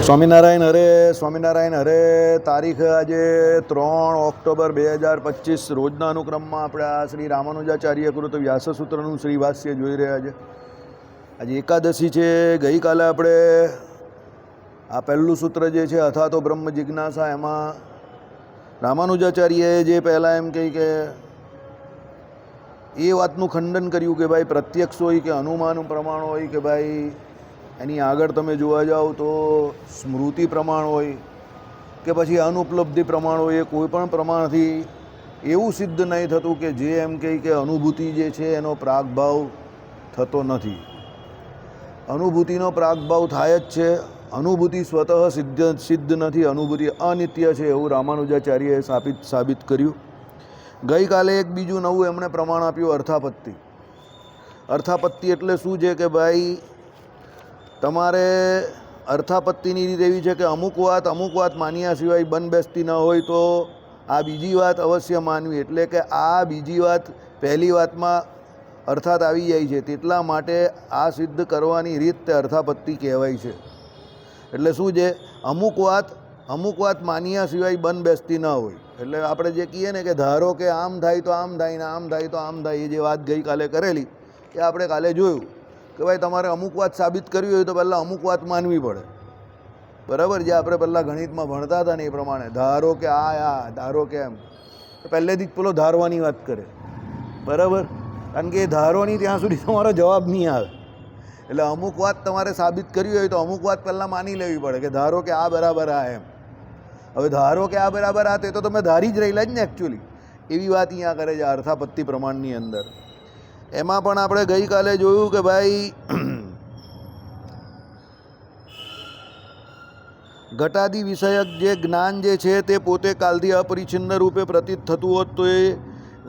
સ્વામિનારાયણ હરે. તારીખ આજે 3 ઓક્ટોબર 2025 રોજના અનુક્રમમાં આપણે આ શ્રી રામાનુજાચાર્ય કૃત વ્યાસસૂત્રનું શ્રી ભાષ્ય જોઈ રહ્યા છે. આજે એકાદશી છે. ગઈકાલે આપણે આ પહેલું સૂત્ર જે છે અથા તો બ્રહ્મ જિજ્ઞાસા, એમાં રામાનુજાચાર્યએ જે પહેલાં એમ કહી કે એ વાતનું ખંડન કર્યું કે ભાઈ પ્રત્યક્ષ હોય કે અનુમાન પ્રમાણ હોય કે ભાઈ એની આગળ તમે જોવા જાઓ તો સ્મૃતિ પ્રમાણ હોય કે પછી અનુપલબ્ધિ પ્રમાણ હોય, એ કોઈ પણ પ્રમાણથી એવું સિદ્ધ નહીં થતું કે જે એમ કહે કે અનુભૂતિ જે છે એનો પ્રાગભાવ થતો નથી. અનુભૂતિનો પ્રાગભાવ થાય જ છે. અનુભૂતિ સ્વતઃ સિદ્ધ નથી, અનુભૂતિ અનિત્ય છે, એવું રામાનુજાચાર્યએ સાબિત કર્યું. ગઈકાલે એક બીજું નવું એમણે પ્રમાણ આપ્યું, અર્થાપત્તિ. અર્થાપત્તિ એટલે શું છે કે ભાઈ તમારે અર્થાપત્તિની રીત એવી છે કે અમુક વાત માન્યા સિવાય બંધ ન હોય તો આ બીજી વાત અવશ્ય માનવી. એટલે કે આ બીજી વાત પહેલી વાતમાં અર્થાત આવી જાય છે, તેટલા માટે આ સિદ્ધ કરવાની રીત તે અર્થાપત્તિ કહેવાય છે. એટલે શું છે, અમુક વાત માન્યા સિવાય બંધ ન હોય. એટલે આપણે જે કહીએ ને કે ધારો કે આમ થાય તો આમ થાય ને આમ થાય તો આમ થાય, એ જે વાત ગઈકાલે કરેલી એ આપણે કાલે જોયું કે ભાઈ તમારે અમુક વાત સાબિત કરવી હોય તો પહેલાં અમુક વાત માનવી પડે. બરાબર? જે આપણે પહેલાં ગણિતમાં ભણતા હતા ને એ પ્રમાણે ધારો કે ધારો કે એમ, પહેલેથી જ પેલો ધારવાની વાત કરે. બરાબર? કારણ કે એ ધારો નહીં ત્યાં સુધી તમારો જવાબ નહીં આવે. એટલે અમુક વાત તમારે સાબિત કરવી હોય તો અમુક વાત પહેલાં માની લેવી પડે કે ધારો કે આ બરાબર આ એમ. હવે ધારો કે આ બરાબર આ, તે તો તમે ધારી જ રહેલા જ ને એકચ્યુઅલી. એવી વાત અહીંયા કરે છે અર્થાપત્તિ પ્રમાણની અંદર. એમાં પણ આપણે ગઈકાલે જોયું કે ભાઈ ઘટાદી વિષયક જે જ્ઞાન જે છે તે પોતે કાલથી અપરિચ્છિન્ન રૂપે પ્રતીત થતું હોત તો એ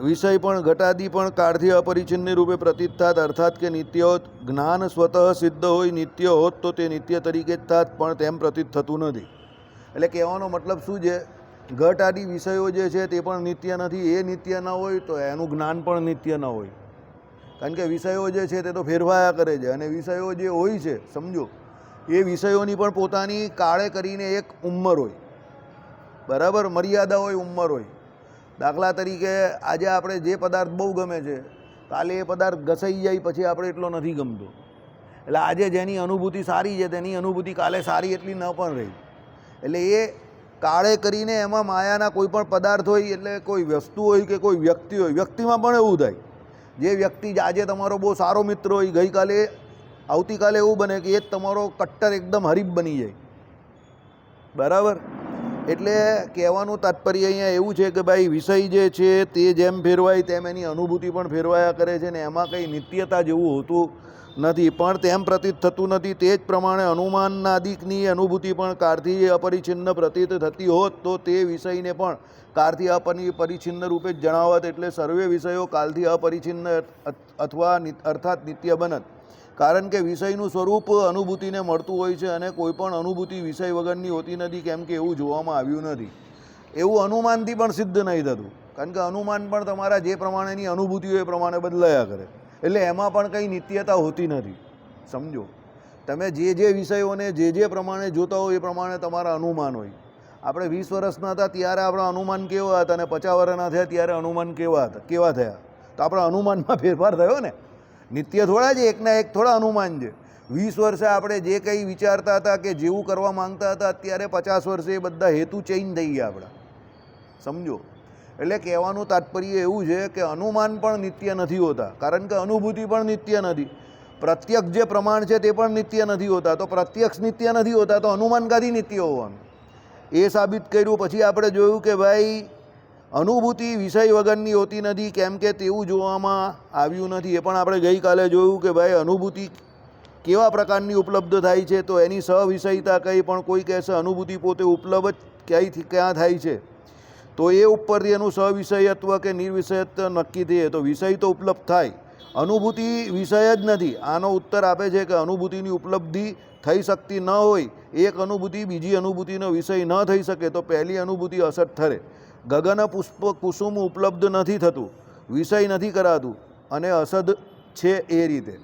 વિષય પણ ઘટાદી પણ કાળથી અપરિચ્છિન્ન રૂપે પ્રતીત થાત, અર્થાત કે નિત્ય હોત. જ્ઞાન સ્વતઃ સિદ્ધ હોય નિત્ય હોત તો તે નિત્ય તરીકે જ થાત, પણ તેમ પ્રતીત થતું નથી. એટલે કહેવાનો મતલબ શું છે, ઘટ આદિ વિષયો જે છે તે પણ નિત્ય નથી. એ નિત્ય ન હોય તો એનું જ્ઞાન પણ નિત્ય ન હોય. કારણ કે વિષયો જે છે તે તો ફેરવાયા કરે છે, અને વિષયો જે હોય છે સમજો એ વિષયોની પણ પોતાની કાળે કરીને એક ઉંમર હોય. બરાબર? મર્યાદા હોય, ઉંમર હોય. દાખલા તરીકે આજે આપણે જે પદાર્થ બહુ ગમે છે, કાલે એ પદાર્થ ઘસાઈ જાય પછી આપણે એટલો નથી ગમતો. એટલે આજે જેની અનુભૂતિ સારી છે તેની અનુભૂતિ કાલે સારી એટલી ન પણ રહી. એટલે એ કાળે કરીને એમાં માયાના કોઈ પણ પદાર્થ હોય, એટલે કોઈ વસ્તુ હોય કે કોઈ વ્યક્તિ હોય, વ્યક્તિમાં પણ એવું થાય. જે વ્યક્તિ આજે તમારો બહુ સારો મિત્ર હોય, ગઈકાલે આવતીકાલે એવું બને કે એ જ તમારો કટ્ટર એકદમ હરીફ બની જાય. બરાબર? એટલે કહેવાનું તાત્પર્ય અહીંયા એવું છે કે ભાઈ વિષય જે છે તે જેમ ફેરવાય તેમ એની અનુભૂતિ પણ ફેરવાયા કરે છે, ને એમાં કંઈ નિત્યતા જેવું હોતું નથી, પણ તેમ પ્રતીત થતું નથી. તે જ પ્રમાણે અનુમાનાદિકની અનુભૂતિ પણ કાળથી અપરિચ્છિન્ન પ્રતીત થતી હોત તો તે વિષયને પણ કાળથી અપરિચ્છિન્ન રૂપે જ જણાવત. એટલે સર્વે વિષયો કાલથી અપરિચ્છિન્ન અથવા અર્થાત નિત્ય બનત. કારણ કે વિષયનું સ્વરૂપ અનુભૂતિને મળતું હોય છે, અને કોઈ પણ અનુભૂતિ વિષય વગરની હોતી નથી, કેમ કે એવું જોવામાં આવ્યું નથી. એવું અનુમાનથી પણ સિદ્ધ નહીં થતું, કારણ કે અનુમાન પણ તમારા જે પ્રમાણેની અનુભૂતિ હોય એ પ્રમાણે બદલાયા કરે. એટલે એમાં પણ કંઈ નિત્યતા હોતી નથી. સમજો, તમે જે વિષયોને જે પ્રમાણે જોતા હોય એ પ્રમાણે તમારા અનુમાન હોય. આપણે 20 વર્ષના હતા ત્યારે આપણા અનુમાન કેવા હતા, અને 50 વર્ષના થયા ત્યારે અનુમાન કેવા થયા. તો આપણા અનુમાનમાં ફેરફાર થયો ને. નિત્ય થોડા છે, એકના એક થોડા અનુમાન છે. 20 વર્ષે આપણે જે કંઈ વિચારતા હતા કે જેવું કરવા માંગતા હતા, અત્યારે 50 વર્ષે એ બધા હેતુ ચેન્જ થઈ ગયા આપણા. સમજો, એટલે કહેવાનું તાત્પર્ય એવું છે કે અનુમાન પણ નિત્ય નથી હોતા, કારણ કે અનુભૂતિ પણ નિત્ય નથી. પ્રત્યક્ષ જે પ્રમાણ છે તે પણ નિત્ય નથી હોતા. તો પ્રત્યક્ષ નિત્ય નથી હોતા તો અનુમાન કાથી નિત્ય હોવાનું? એ સાબિત કર્યું. પછી આપણે જોયું કે ભાઈ અનુભૂતિ વિષય વગરની હોતી નથી, કેમ કે તેવું જોવામાં આવ્યું નથી. એ પણ આપણે ગઈકાલે જોયું કે ભાઈ અનુભૂતિ કેવા પ્રકારની ઉપલબ્ધ થાય છે, તો એની સવિષયતા કંઈ પણ કોઈ કહેશે અનુભૂતિ પોતે ઉપલબ્ધ ક્યાં થાય છે, તો એ ઉપરથી એનું સવિષયત્વ કે નિર્વિષયત્વ નક્કી થઈએ. તો વિષય તો ઉપલબ્ધ થાય, અનુભૂતિ વિષય જ નથી. આનો ઉત્તર આપે છે કે અનુભૂતિની ઉપલબ્ધિ થઈ શકતી ન હોય, એક અનુભૂતિ બીજી અનુભૂતિનો વિષય ન થઈ શકે તો પહેલી અનુભૂતિ અસત ઠરે. ગગન પુષ્પ કુસુમ ઉપલબ્ધ નથી થતું, વિષય નથી કરાતું, અને અસદ છે એ રીતે.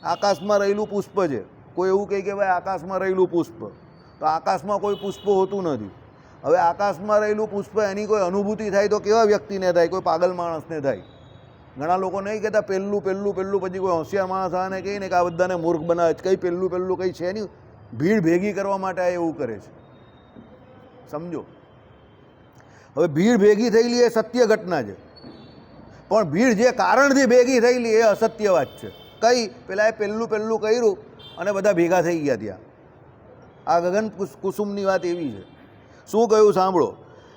આકાશમાં રહેલું પુષ્પ છે, કોઈ એવું કહે કે ભાઈ આકાશમાં રહેલું પુષ્પ, તો આકાશમાં કોઈ પુષ્પ હોતું નથી. હવે આકાશમાં રહેલું પુષ્પ એની કોઈ અનુભૂતિ થાય તો કેવા વ્યક્તિને થાય? કોઈ પાગલ માણસને થાય. ઘણા લોકો નહીં કહેતા પહેલું પહેલું પહેલું, પછી કોઈ હોશિયાર માણસ આને કહીને કે આ બધાને મૂર્ખ બનાવે છે. કંઈ પહેલું પહેલું કંઈ છે નહીં, ભીડ ભેગી કરવા માટે આ એવું કરે છે. સમજો, હવે ભીડ ભેગી થયેલી એ સત્ય ઘટના છે, પણ ભીડ જે કારણથી ભેગી થયેલી એ અસત્ય વાત છે. કઈ? પેલા એ પહેલું પહેલું કર્યું અને બધા ભેગા થઈ ગયા ત્યાં. આ ગગન કુસુમની વાત એવી છે. શું કહ્યું સાંભળો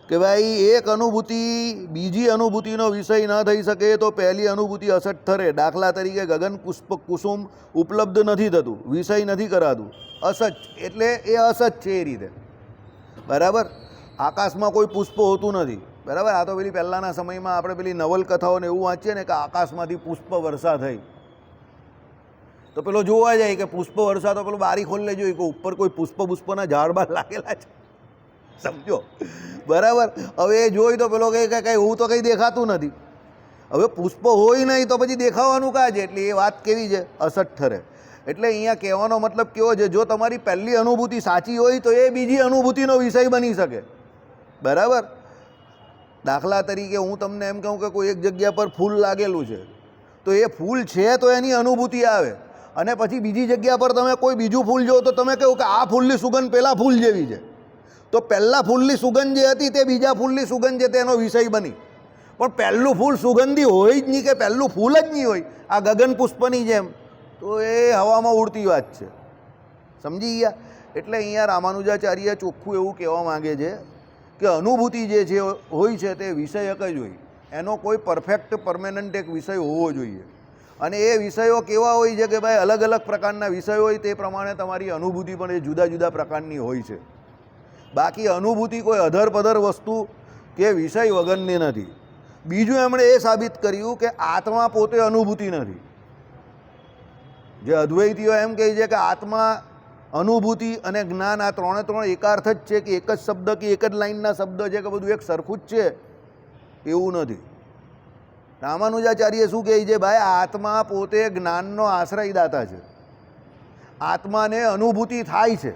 કે ભાઈ, એક અનુભૂતિ બીજી અનુભૂતિનો વિષય ન થઈ શકે તો પહેલી અનુભૂતિ અસત ઠરે. દાખલા તરીકે ગગન પુષ્પ કુસુમ ઉપલબ્ધ નથી થતું, વિષય નથી કરાતું, અસત એટલે એ અસત છે એ રીતે. બરાબર? આકાશમાં કોઈ પુષ્પ હોતું નથી. બરાબર? આ તો પેલી પહેલાંના સમયમાં આપણે પેલી નવલકથાઓને એવું વાંચીએ ને કે આકાશમાંથી પુષ્પ વર્ષા થઈ, તો પેલો જોવા જાય કે પુષ્પ વર્ષા, તો પેલું બારી ખોલે જોઈએ કે ઉપર કોઈ પુષ્પના ઝાડ બાર લાગેલા છે. સમજો, બરાબર? હવે એ જોઈ તો પેલો કહે કે કંઈ હું તો કંઈ દેખાતું નથી. હવે પુષ્પ હોય નહીં તો પછી દેખાવાનું કાં છે? એટલે એ વાત કેવી છે? અસત ઠરે. એટલે અહીંયા કહેવાનો મતલબ કેવો છે? જો તમારી પહેલી અનુભૂતિ સાચી હોય તો એ બીજી અનુભૂતિનો વિષય બની શકે. બરાબર? દાખલા તરીકે હું તમને એમ કહું કે કોઈ એક જગ્યા પર ફૂલ લાગેલું છે, તો એ ફૂલ છે તો એની અનુભૂતિ આવે, અને પછી બીજી જગ્યા પર તમે કોઈ બીજું ફૂલ જો તો તમે કહો કે આ ફૂલની સુગંધ પેલા ફૂલ જેવી છે, તો પહેલાં ફૂલની સુગંધ જે હતી તે બીજા ફૂલની સુગંધ છે તેનો વિષય બની. પણ પહેલું ફૂલ સુગંધી હોય જ નહીં, કે પહેલું ફૂલ જ નહીં હોય, આ ગગન પુષ્પની જેમ, તો એ હવામાં ઉડતી વાત છે. સમજી ગયા? એટલે અહીંયા રામાનુજાચાર્ય ચોખ્ખું એવું કહેવા માગે છે કે અનુભૂતિ જે છે હોય છે તે વિષયક જ હોય, એનો કોઈ પરફેક્ટ પરમેનન્ટ એક વિષય હોવો જોઈએ. અને એ વિષયો કેવા હોય છે કે ભાઈ અલગ અલગ પ્રકારના વિષયો હોય તે પ્રમાણે તમારી અનુભૂતિ પણ એ જુદા જુદા પ્રકારની હોય છે. બાકી અનુભૂતિ કોઈ અધર-પધર વસ્તુ કે વિષય વગરની નથી. બીજું એમણે એ સાબિત કર્યું કે આત્મા પોતે અનુભૂતિ નથી. જે અદ્વૈતીઓ એમ કહે છે કે આત્મા, અનુભૂતિ અને જ્ઞાન આ ત્રણે ત્રણ એકાર્થ જ છે, કે એક જ શબ્દ કે એક જ લાઈનના શબ્દ છે, કે બધું એક સરખું જ છે, એવું નથી. રામાનુજાચાર્ય શું કહે છે? ભાઈ, આત્મા પોતે જ્ઞાનનો આશ્રયદાતા છે. આત્માને અનુભૂતિ થાય છે.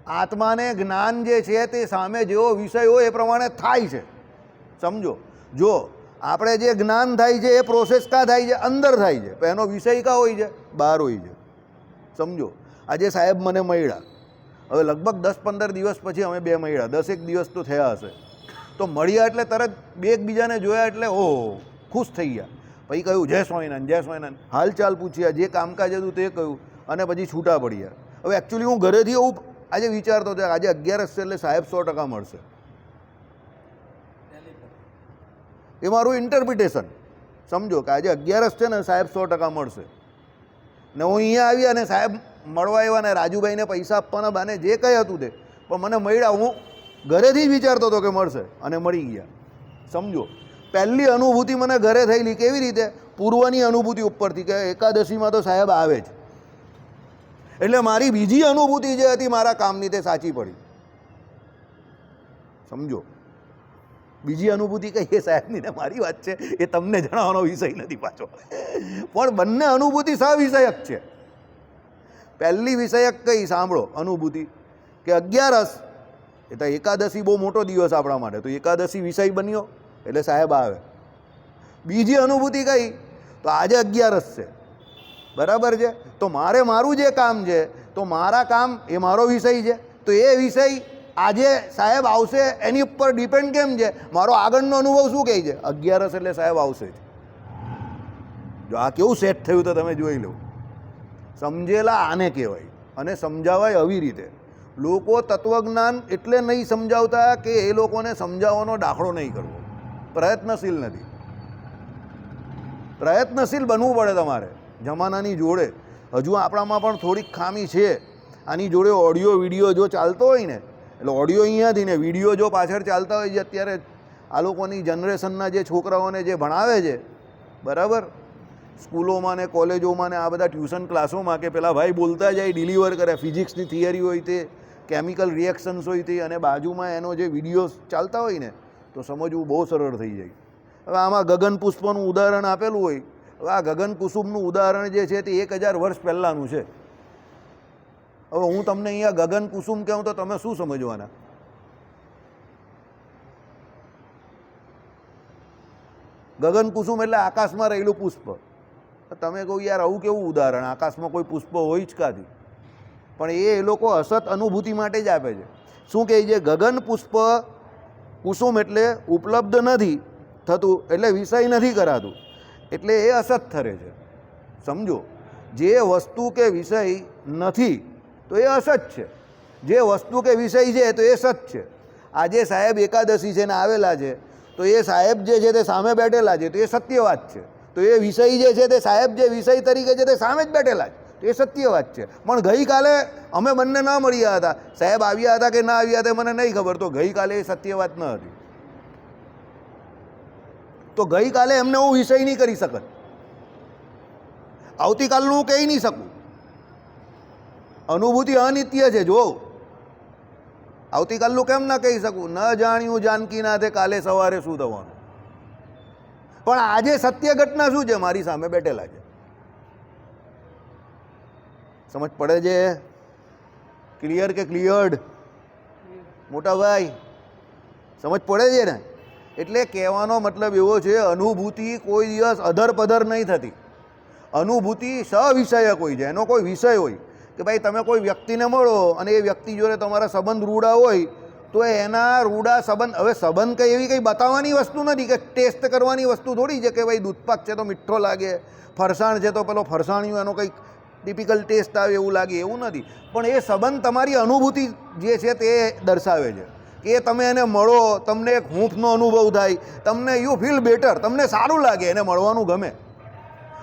આત્માને જ્ઞાન જે છે તે સામે જેવો વિષય હોય એ પ્રમાણે થાય છે. સમજો, જો આપણે જે જ્ઞાન થાય છે એ પ્રોસેસ કાં થાય છે? અંદર થાય છે. પણ એનો વિષય કાં હોય છે? બહાર હોય છે. સમજો, આજે સાહેબ મને મળ્યા, હવે લગભગ 10-15 દિવસ પછી અમે બે મળ્યા, 10 દિવસ તો થયા હશે. તો મળ્યા એટલે તરત બે એકબીજાને જોયા એટલે ઓહો ખુશ થઈ ગયા. પછી કહ્યું જય સ્વામિનારાયણ, જય સ્વામિનારાયણ, હાલચાલ પૂછ્યા, જે કામકાજ હતું તે કહ્યું, અને પછી છૂટા પડ્યા. હવે એકચ્યુઅલી હું ઘરેથી એવું આજે વિચારતો હતો, આજે 11 છે એટલે સાહેબ 100% મળશે. એ મારું ઇન્ટરપ્રિટેશન. સમજો કે આજે 11 છે ને સાહેબ 100% મળશે. ને હું અહીંયા આવી અને સાહેબ મળવા આવ્યા ને રાજુભાઈને પૈસા આપવાના બાને જે કંઈ હતું તે, પણ મને મળ્યા. હું ઘરેથી જ વિચારતો હતો કે મળશે અને મળી ગયા. સમજો, પહેલી અનુભૂતિ મને ઘરે થયેલી. કેવી રીતે? પૂર્વની અનુભૂતિ ઉપરથી કે એકાદશીમાં તો સાહેબ આવે જ, એટલે મારી બીજી અનુભૂતિ જે હતી મારા કામની તે સાચી પડી. સમજો, બીજી અનુભૂતિ કઈ એ સાહેબની ને મારી વાત છે, એ તમને જણાવવાનો વિષય નથી પાછો, પણ બંને અનુભૂતિ સવિષયક છે. પહેલી વિષયક કઈ? સાંભળો, અનુભૂતિ કે 11 એ તો એકાદશી બહુ મોટો દિવસ આપણા માટે, તો એકાદશી વિષય બન્યો એટલે સાહેબ આવે. બીજી અનુભૂતિ કઈ? તો આજે 11 છે. બરાબર છે? તો મારે મારું જે કામ છે, તો મારા કામ એ મારો વિષય છે, તો એ વિષય આજે સાહેબ આવશે એની ઉપર ડિપેન્ડ કેમ છે? મારો આગળનો અનુભવ શું કહે છે? 11 એટલે સાહેબ આવશે જ. જો આ કેવું સેટ થયું તો તમે જોઈ લો. સમજેલા આને કહેવાય, અને સમજાવાય આવી રીતે. લોકો તત્વજ્ઞાન એટલે નહીં સમજાવતા કે એ લોકોને સમજાવવાનો દાખલો નહીં કરવો, પ્રયત્નશીલ નથી. પ્રયત્નશીલ બનવું પડે તમારે જમાનાની જોડે. હજુ આપણામાં પણ થોડીક ખામી છે. આની જોડે ઓડિયો વિડીયો જો ચાલતો હોય ને, એટલે ઓડિયો અહીંયાથી ને વિડીયો જો પાછળ ચાલતા હોય છે, અત્યારે આ લોકોની જનરેશનના જે છોકરાઓને જે ભણાવે છે, બરાબર, સ્કૂલોમાં ને કોલેજોમાં ને આ બધા ટ્યુશન ક્લાસોમાં, કે પેલા ભાઈ બોલતા જાય, ડિલિવર કરે, ફિઝિક્સની થિયરી હોય તે, કેમિકલ રિએક્શન્સ હોય તે, અને બાજુમાં એનો જે વિડીયો ચાલતા હોય ને, તો સમજવું બહુ સરળ થઈ જાય. હવે આમાં ગગન પુષ્પનું ઉદાહરણ આપેલું હોય, હવે આ ગગન કુસુમનું ઉદાહરણ જે છે તે 1000 વર્ષ પહેલાંનું છે. હવે હું તમને અહીંયા ગગન કુસુમ કહું તો તમે શું સમજવાના? ગગન કુસુમ એટલે આકાશમાં રહેલું પુષ્પ. તમે કહો યાર આવું કેવું ઉદાહરણ, આકાશમાં કોઈ પુષ્પ હોય જ કાથી? પણ એ લોકો અસત અનુભૂતિ માટે જ આપે છે. શું કહે છે? ગગન પુષ્પ કુસુમ એટલે ઉપલબ્ધ નથી થતું, એટલે વિષય નથી કરાતું, એટલે એ અસત ઠરે છે. સમજો, જે વસ્તુ કે વિષય નથી તો એ અસત છે, જે વસ્તુ કે વિષય છે તો એ સત છે. આજે સાહેબ એકાદશી છે ને આવેલા છે, તો એ સાહેબ જે છે તે સામે બેઠેલા છે, તો એ સત્ય વાત છે. તો એ વિષય જે છે તે સાહેબ જે વિષય તરીકે છે તે સામે જ બેઠેલા છે, તો એ સત્ય વાત છે. પણ ગઈકાલે અમે બંને ના મળ્યા હતા, સાહેબ આવ્યા હતા કે ના આવ્યા હતા મને નહીં ખબર, તો ગઈકાલે એ સત્ય વાત ન હતી. તો ગઈકાલે એમને હું વિષય નહીં કરી શકત, આવતીકાલનું હું કહી નહીં શકું. અનુભૂતિ અનિત્ય છે. જો આવતીકાલનું કેમ ના કહી શકું? ન જાણ્યું જાનકીનાથે કાલે સવારે શું થવાનું. પણ આજે સત્ય ઘટના શું છે? મારી સામે બેઠેલા છે. સમજ પડે છે? ક્લિયર કે ક્લિયર્ડ? મોટા ભાઈ સમજ પડે છે ને? એટલે કહેવાનો મતલબ એવો છે, અનુભૂતિ કોઈ દિવસ અધર પધર નહીં થતી. અનુભૂતિ સવિષયક હોય છે, એનો કોઈ વિષય હોય કે ભાઈ તમે કોઈ વ્યક્તિને મળો અને એ વ્યક્તિ જોડે તમારા સંબંધ રૂડા હોય, તો એના રૂડા સંબંધ, હવે સંબંધ કંઈ એવી કંઈ બતાવવાની વસ્તુ નથી કે ટેસ્ટ કરવાની વસ્તુ થોડી છે કે ભાઈ દૂધપાક છે તો મીઠો લાગે, ફરસાણ છે તો પેલો ફરસાણિયું એનો કંઈક ટિપિકલ ટેસ્ટ આવે એવું લાગે, એવું નથી. પણ એ સંબંધ તમારી અનુભૂતિ જે છે તે દર્શાવે છે કે તમે એને મળો, તમને એક હૂંફનો અનુભવ થાય, તમને યુ ફીલ બેટર, તમને સારું લાગે, એને મળવાનું ગમે.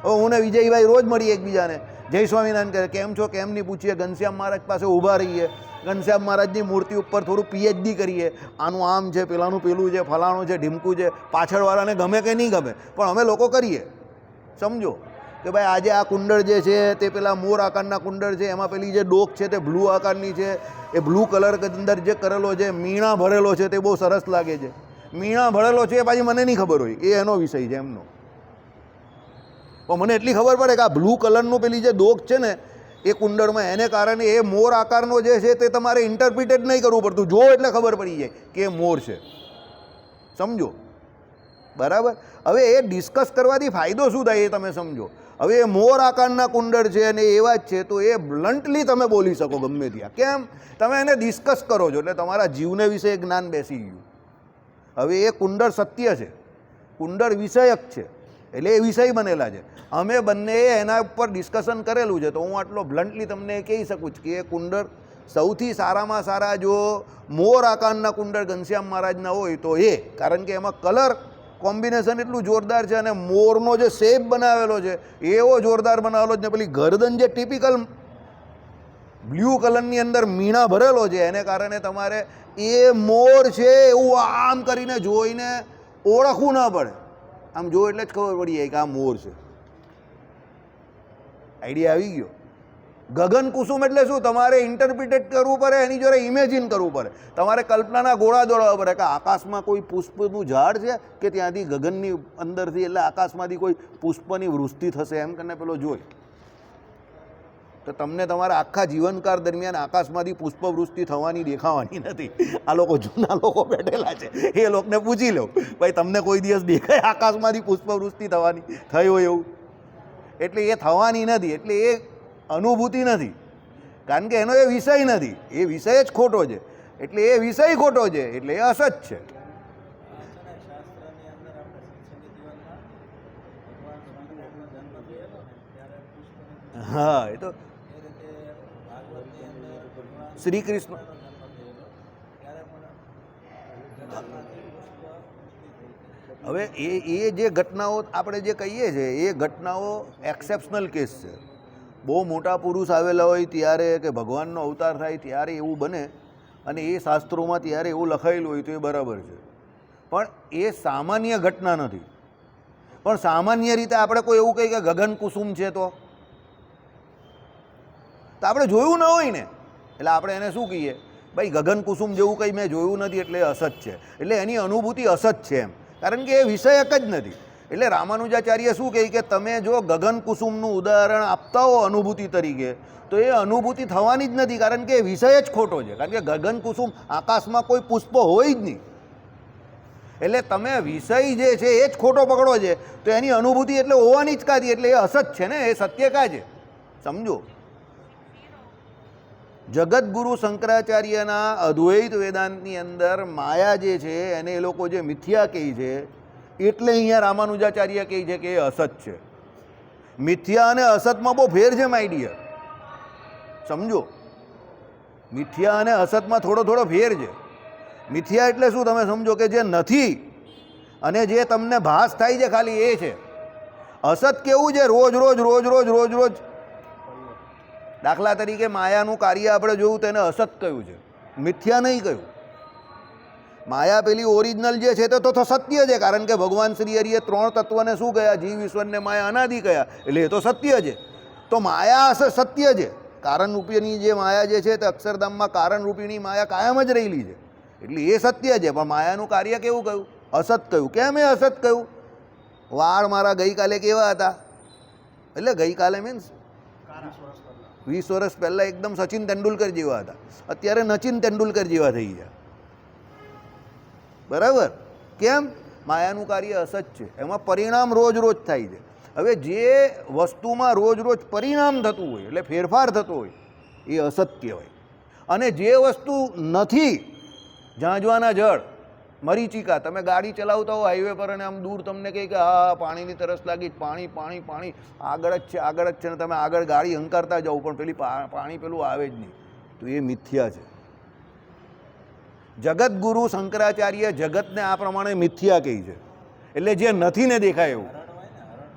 હવે હું ને વિજયભાઈ રોજ મળીએ એકબીજાને, જય સ્વામિનારાયણ કરે, કેમ છો કેમ નહીં પૂછીએ, ઘનશ્યામ મહારાજ પાસે ઊભા રહીએ, ઘનશ્યામ મહારાજની મૂર્તિ ઉપર થોડું પીએચડી કરીએ, આનું આમ છે, પેલાનું પેલું છે, ફલાણું છે, ઢીમકું છે, પાછળવાળાને ગમે કે નહીં ગમે, પણ અમે લોકો કરીએ. સમજો કે ભાઈ આજે આ કુંડળ જે છે તે પેલા મોર આકારના કુંડળ છે, એમાં પેલી જે ડોક છે તે બ્લુ આકારની છે, એ બ્લુ કલર અંદર જે કરેલો છે, મીણા ભરેલો છે, તે બહુ સરસ લાગે છે. મીણા ભરેલો છે એ પાછી મને નહીં ખબર હોય, એ એનો વિષય છે એમનો. પણ મને એટલી ખબર પડે કે આ બ્લુ કલરનું પેલી જે ડોક છે ને એ કુંડળમાં, એને કારણે એ મોર આકારનો જે છે તે તમારે ઇન્ટરપ્રિટેટ નહીં કરવું પડતું, જો એટલે ખબર પડી જાય કે એ મોર છે. સમજો બરાબર? હવે એ ડિસ્કસ કરવાથી ફાયદો શું થાય એ તમે સમજો. હવે એ મોર આકારના કુંડળ છે અને એવા જ છે, તો એ બ્લન્ટલી તમે બોલી શકો ગમે ત્યાં. કેમ? તમે એને ડિસ્કસ કરો છો એટલે તમારા જીવને વિશે જ્ઞાન બેસી ગયું. હવે એ કુંડળ સત્ય છે, કુંડળ વિષયક છે, એટલે એ વિષય બનેલા છે. અમે બંને એના ઉપર ડિસ્કશન કરેલું છે, તો હું આટલો બ્લન્ટલી તમને કહી શકું છું કે એ કુંડળ સૌથી સારામાં સારા જો મોર આકારના કુંડળ ઘનશ્યામ મહારાજના હોય તો એ, કારણ કે એમાં કલર કોમ્બિનેશન એટલું જોરદાર છે અને મોરનો જે શેપ બનાવેલો છે એવો જોરદાર બનાવેલો છે ને પેલી ગરદન જે ટિપિકલ બ્લુ કલરની અંદર મીણા ભરેલો છે, એને કારણે તમારે એ મોર છે એવું આમ કરીને જોઈને ઓળખવું ના પડે. આમ જો એટલે જ ખબર પડી જાય કે આ મોર છે. આઈડિયા આવી ગયો? ગગન કુસુમ એટલે શું? તમારે ઇન્ટરપ્રિટેટ કરવું પડે, એની જોડે ઇમેજિન કરવું પડે, તમારે કલ્પનાના ગોળા દોડાવવા પડે કે આકાશમાં કોઈ પુષ્પનું ઝાડ છે કે ત્યાંથી ગગનની અંદરથી એટલે આકાશમાંથી કોઈ પુષ્પની વૃષ્ટિ થશે એમ કરીને પેલો જોઈ. તો તમને તમારા આખા જીવનકાળ દરમિયાન આકાશમાંથી પુષ્પવૃષ્ટિ થવાની દેખાવાની નથી. આ લોકો જૂના લોકો બેઠેલા છે, એ લોકોને પૂછી લો ભાઈ તમને કોઈ દિવસ દેખાય આકાશમાંથી પુષ્પવૃષ્ટિ થવાની થઈ હોય એવું? એટલે એ થવાની નથી, એટલે એ અનુભૂતિ નથી, કારણ કે એનો એ વિષય નથી, એ વિષય જ ખોટો છે. એટલે એ વિષય ખોટો છે, એટલે એ અસત છે. હા, એ તો શ્રી કૃષ્ણ. હવે એ જે ઘટનાઓ આપણે જે કહીએ છીએ એ ઘટનાઓ એક્સેપ્શનલ કેસ છે. બહુ મોટા પુરુષ આવેલા હોય ત્યારે કે ભગવાનનો અવતાર થાય ત્યારે એવું બને અને એ શાસ્ત્રોમાં ત્યારે એવું લખાયેલું હોય તો એ બરાબર છે, પણ એ સામાન્ય ઘટના નથી. પણ સામાન્ય રીતે આપણે કોઈ એવું કહીએ કે ગગન કુસુમ છે તો આપણે જોયું ન હોય ને, એટલે આપણે એને શું કહીએ? ભાઈ ગગન કુસુમ જેવું કંઈ મેં જોયું નથી એટલે અસત છે, એટલે એની અનુભૂતિ અસત છે એમ, કારણ કે એ વિષયક જ નથી. એટલે રામાનુજાચાર્ય શું કહે કે તમે જો ગગન કુસુમનું ઉદાહરણ આપતા હો અનુભૂતિ તરીકે, તો એ અનુભૂતિ થવાની જ નથી, કારણ કે વિષય જ ખોટો છે. કારણ કે ગગન કુસુમ આકાશમાં કોઈ પુષ્પ હોય જ નહીં. એટલે તમે વિષય જે છે એ જ ખોટો પકડો છે, તો એની અનુભૂતિ એટલે હોવાની જ કાંથી, એટલે એ અસત છે ને, એ સત્ય કાં છે? સમજો. જગતગુરુ શંકરાચાર્યના અદ્વૈત વેદાંતની અંદર માયા જે છે એને એ લોકો જે મિથ્યા કહે છે, એટલે અહીંયા રામાનુજાચાર્ય કહે છે કે એ અસત છે. મિથ્યા અને અસતમાં બહુ ફેર છે માય ડિયર, સમજો. મિથ્યા અને અસતમાં થોડો થોડો ફેર છે. મિથ્યા એટલે શું તમે સમજો કે જે નથી અને જે તમને ભાસ થાય છે ખાલી એ છે. અસત કેવું છે? રોજ રોજ રોજ રોજ રોજ રોજ. દાખલા તરીકે માયાનું કાર્ય આપણે જોયું તેને અસત કહ્યું છે, મિથ્યા નહીં કહ્યું. માયા પેલી ઓરિજિનલ જે છે તે તો સત્ય છે, કારણ કે ભગવાન શ્રી હરિએ 3 તત્વને શું કહ્યા? જીવ ઈશ્વરને માયા અનાદિ કહ્યા, એટલે એ તો સત્ય છે. તો માયા સત્ય છે. કારણ રૂપીની જે માયા જે છે તે અક્ષરધામમાં કારણ રૂપીની માયા કાયમ જ રહેલી છે, એટલે એ સત્ય છે. પણ માયાનું કાર્ય કેવું કહ્યું? અસત કહ્યું. કેમ એ અસત કહ્યું? વાળ મારા ગઈકાલે કેવા હતા? એટલે ગઈકાલે મીન્સ 20 વર્ષ પહેલાં એકદમ સચિન તેંડુલકર જેવા હતા, અત્યારે નચિન તેંડુલકર જેવા થઈ ગયા. બરાબર? કેમ? માયાનું કાર્ય અસત છે, એમાં પરિણામ રોજ રોજ થાય છે. હવે જે વસ્તુમાં રોજ રોજ પરિણામ થતું હોય એટલે ફેરફાર થતો હોય એ અસત કહેવાય. અને જે વસ્તુ નથી, ઝાંઝવાના જળ, મરીચિકા, તમે ગાડી ચલાવતા હો હાઈવે પર અને આમ દૂર તમને કહે કે હા પાણીની તરસ લાગી, પાણી પાણી પાણી, આગળ જ છે આગળ જ છે, ને તમે આગળ ગાડી હંકારતા જાઓ પણ પેલી પાણી પેલું આવે જ નહીં, તો એ મિથ્યા છે. જગતગુરુ શંકરાચાર્ય જગતને આ પ્રમાણે મિથ્યા કહે છે, એટલે જે નથી ને દેખાય એવું.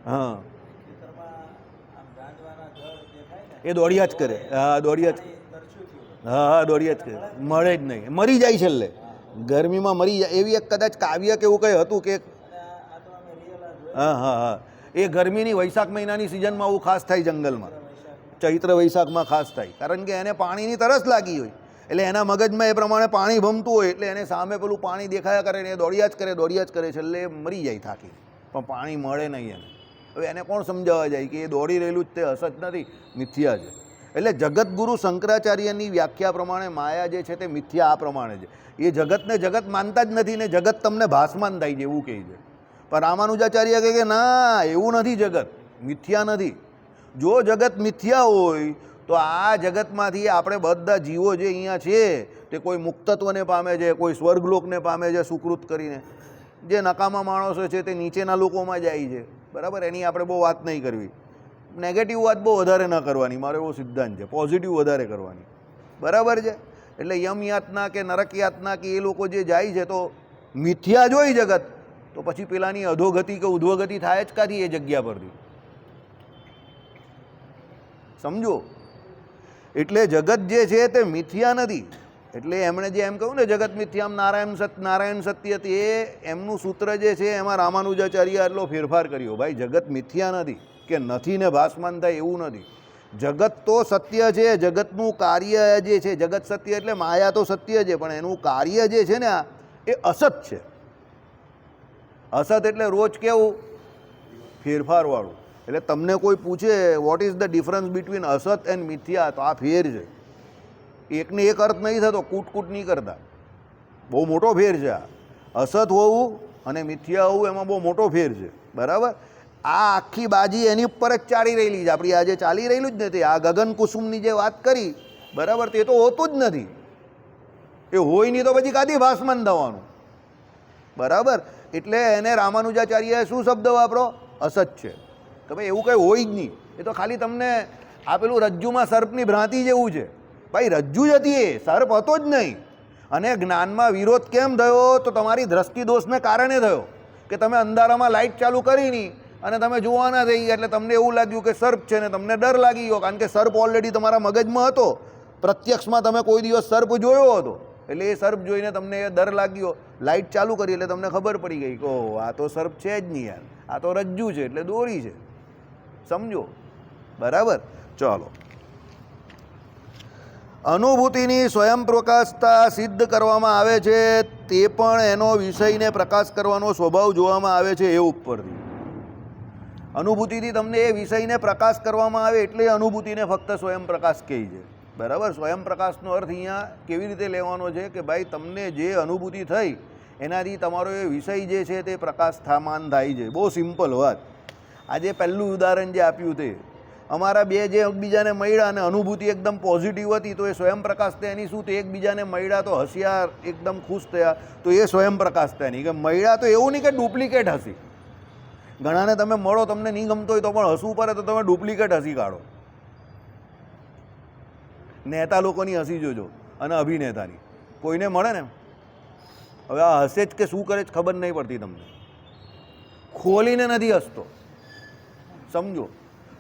હા, એ દોડ્યા જ કરે. હા, દોડ્યા જ. હા હા, દોડ્યા જ કરે, મળે જ નહીં, મરી જાય છેલ્લે ગરમીમાં મરી જાય. એવી એક કદાચ કાવ્ય કે એવું કંઈ હતું કે હા હા હા, એ ગરમીની વૈશાખ મહિનાની સિઝનમાં આવું ખાસ થાય જંગલમાં, ચૈત્ર વૈશાખમાં ખાસ થાય, કારણ કે એને પાણીની તરસ લાગી હોય, એટલે એના મગજમાં એ પ્રમાણે પાણી ભમતું હોય, એટલે એને સામે પેલું પાણી દેખાયા કરે ને એ દોડ્યા જ કરે, છેલ્લે મરી જાય થાકી, પણ પાણી મળે નહીં એને. હવે એને કોણ સમજાવવા જાય કે એ દોડી રહેલું જ તે અસત નથી, મિથ્યા છે. એટલે જગતગુરુ શંકરાચાર્યની વ્યાખ્યા પ્રમાણે માયા જે છે તે મિથ્યા આ પ્રમાણે છે. એ જગતને જગત માનતા જ નથી ને જગત તમને ભાસમાન થાય છે એવું કહે છે. પણ રામાનુજાચાર્ય કહે કે ના, એવું નથી, જગત મિથ્યા નથી. જો જગત મિથ્યા હોય તો આ જગતમાંથી આપણે બધા જીવો જે અહીંયા છે તે કોઈ મુક્તત્વને પામે છે, કોઈ સ્વર્ગલોકને પામે છે સુકૃત કરીને. જે નકામા માણસો છે તે નીચેના લોકોમાં જાય છે. બરાબર? એની આપણે બહુ વાત નહીં કરવી, નેગેટિવ વાત બહુ વધારે ન કરવાની, મારો એવો સિદ્ધાંત છે. પોઝિટિવ વધારે કરવાની. બરાબર છે? એટલે યમ યાતના કે નરક યાતના કે એ લોકો જે જાય છે તો મિથ્યા જોઈ જગત, તો પછી પેલાની અધોગતિ કે ઉધ્વગતિ થાય જ કાથી એ જગ્યા પરથી. સમજો. એટલે જગત જે છે તે મિથ્યા નથી. એટલે એમણે જે એમ કહ્યું ને જગત મિથ્યામ નારાયણ સત્ય, એ એમનું સૂત્ર જે છે એમાં રામાનુજાચાર્ય આટલો ફેરફાર કર્યો. ભાઈ જગત મિથ્યા નથી કે નથી ને ભાસમાન થાય એવું નથી. જગત તો સત્ય છે, જગતનું કાર્ય જે છે, જગત સત્ય એટલે માયા તો સત્ય છે, પણ એનું કાર્ય જે છે ને એ અસત છે. અસત એટલે રોજ કેવું? ફેરફારવાળું. એટલે તમને કોઈ પૂછે what is the difference between અસત એન્ડ મિથ્યા, તો આ ફેર છે. એકને એક અર્થ નહીં થતો, કૂટ નહીં કરતા, બહુ મોટો ફેર છે. આ અસત હોવું અને મિથ્યા હોવું એમાં બહુ મોટો ફેર છે. બરાબર? આ આખી બાજી એની ઉપર જ ચાલી રહેલી છે, આપણી આજે ચાલી રહેલું જ નથી. આ ગગન કુસુમની જે વાત કરી, બરાબર, તે તો હોતું જ નથી. એ હોય નહીં તો પછી કાથી ભાસમાન થવાનું? બરાબર? એટલે એને રામાનુજાચાર્યએ શું શબ્દ વાપરો? અસત છે. કે ભાઈ એવું કંઈ હોય જ નહીં, એ તો ખાલી તમને આ પેલું રજ્જુમાં સર્પની ભ્રાંતિ જેવું છે. ભાઈ રજ્જુ જ હતી, એ સર્પ હતો જ નહીં. અને જ્ઞાનમાં વિરોધ કેમ થયો? તો તમારી દ્રષ્ટિ દોષને કારણે થયો, કે તમે અંધારામાં લાઇટ ચાલુ કરી નહીં અને તમે જોવાના થઈ ગયા, એટલે તમને એવું લાગ્યું કે સર્પ છે ને તમને ડર લાગી ગયો, કારણ કે સર્પ ઓલરેડી તમારા મગજમાં હતો. પ્રત્યક્ષમાં તમે કોઈ દિવસ સર્પ જોયો હતો, એટલે એ સર્પ જોઈને તમને એ ડર લાગ્યો. લાઇટ ચાલુ કરી એટલે તમને ખબર પડી ગઈ કે ઓહ આ તો સર્પ છે જ નહીં યાર, આ તો રજ્જુ છે, એટલે દોરી છે. સમજો. બરાબર? ચાલો. અનુભૂતિની સ્વયં પ્રકાશતા સિદ્ધ કરવામાં આવે છે, તે પણ એનો વિષયને પ્રકાશ કરવાનો સ્વભાવ જોવામાં આવે છે એ ઉપરથી. અનુભૂતિથી તમને એ વિષયને પ્રકાશ કરવામાં આવે એટલે અનુભૂતિને ફક્ત સ્વયં પ્રકાશ કહે છે. બરાબર. સ્વયં પ્રકાશનો અર્થ અહીંયા કેવી રીતે લેવાનો છે કે ભાઈ તમને જે અનુભૂતિ થઈ એનાથી તમારો એ વિષય જે છે તે પ્રકાશમાન થાય છે. બહુ સિમ્પલ વાત. આજે પહેલું ઉદાહરણ જે આપ્યું તે અમારા બે જે એકબીજાને મળ્યા અને અનુભૂતિ એકદમ પોઝિટિવ હતી તો એ સ્વયં પ્રકાશ થાય. એની શું? તો એકબીજાને મળ્યા તો હસ્યા, એકદમ ખુશ થયા તો એ સ્વયં પ્રકાશ થાય. નહીં કે મળ્યા તો એવું નહીં કે ડુપ્લિકેટ હસી. ઘણાને તમે મળો, તમને નહીં ગમતો હોય તો પણ હસવું પડે તો તમે ડુપ્લિકેટ હસી કાઢો. નેતા લોકોની હસી જોજો અને અભિનેતાની. કોઈને મળે ને હવે આ હસે જ કે શું કરે જ ખબર નહીં પડતી તમને. ખોલીને નથી હસતો, સમજો.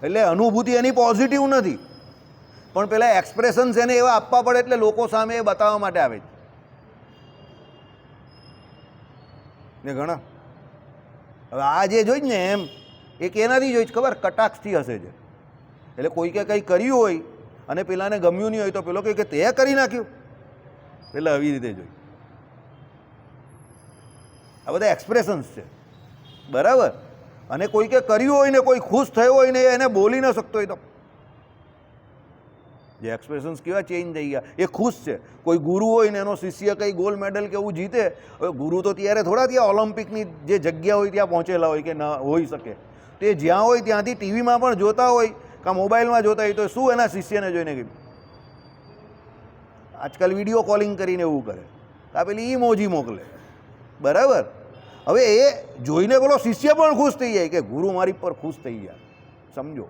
એટલે અનુભૂતિ એની પોઝિટિવ નથી, પણ પેલા એક્સપ્રેશન્સ એને એવા આપવા પડે એટલે લોકો સામે એ બતાવવા માટે આવે છે ને ઘણા. હવે આ જે જોઈ ને એમ એક એનાથી જોઈ ખબર કટાક્ષથી હશે છે. એટલે કોઈ કે કંઈ કર્યું હોય અને પેલાને ગમ્યું નહીં હોય તો પેલો કહે કે તે કરી નાખ્યું, એટલે આવી રીતે જોઈ. આ બધા એક્સપ્રેશન્સ છે. બરાબર. અને કોઈ કે કર્યું હોય ને કોઈ ખુશ થયો હોય ને એને બોલી ન શકતો હોય તો જે એક્સપ્રેશન્સ કેવા ચેન્જ થઈ ગયા. એ ખુશ છે. કોઈ ગુરુ હોય ને એનો શિષ્ય કંઈ ગોલ્ડ મેડલ કે એવું જીતે, હવે ગુરુ તો ત્યારે થોડા ત્યાં ઓલિમ્પિકની જે જગ્યા હોય ત્યાં પહોંચેલા હોય કે ન હોઈ શકે. તે જ્યાં હોય ત્યાંથી ટીવીમાં પણ જોતા હોય કાં મોબાઈલમાં જોતા હોય તો શું એના શિષ્યને જોઈને કહ્યું. આજકાલ વિડીયો કોલિંગ કરીને એવું કરે, આ પેલી ઈમોજી મોકલે. બરાબર. હવે એ જોઈને પેલો શિષ્ય પણ ખુશ થઈ જાય કે ગુરુ મારી પર ખુશ થઈ ગયા. સમજો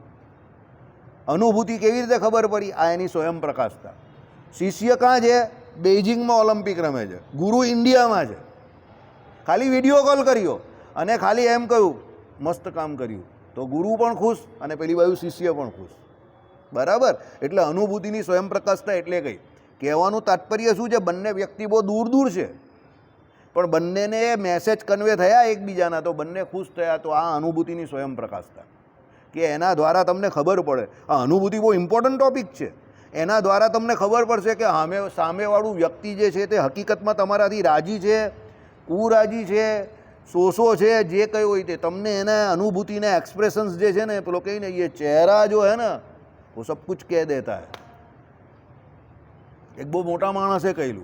અનુભૂતિ કેવી રીતે ખબર પડી? આ એની સ્વયં પ્રકાશતા. શિષ્ય કાં છે? બેઇજિંગમાં ઓલિમ્પિક રમે છે, ગુરુ ઇન્ડિયામાં છે. ખાલી વિડીયો કોલ કર્યો અને ખાલી એમ કહ્યું મસ્ત કામ કર્યું તો ગુરુ પણ ખુશ અને પેલી બાજુ શિષ્ય પણ ખુશ. બરાબર. એટલે અનુભૂતિની સ્વયં પ્રકાશતા એટલે કઈ કહેવાનું તાત્પર્ય શું છે? બંને વ્યક્તિ બહુ દૂર દૂર છે પણ બંનેને મેસેજ કન્વે થયા એકબીજાના તો બંને ખુશ થયા. તો આ અનુભૂતિની સ્વયં પ્રકાશતા કે એના દ્વારા તમને ખબર પડે. આ અનુભૂતિ બહુ ઇમ્પોર્ટન્ટ ટોપિક છે. એના દ્વારા તમને ખબર પડશે કે સામેવાળું વ્યક્તિ જે છે તે હકીકતમાં તમારાથી રાજી છે, કુરાજી છે, શોષો છે, જે કંઈ હોય તે તમને એના અનુભૂતિના એક્સપ્રેશન્સ જે છે ને પેલો કહીને એ ચહેરા જો હે ને वो सब कुछ कह देता है. एक बहुत मोटा मानस है कहलू,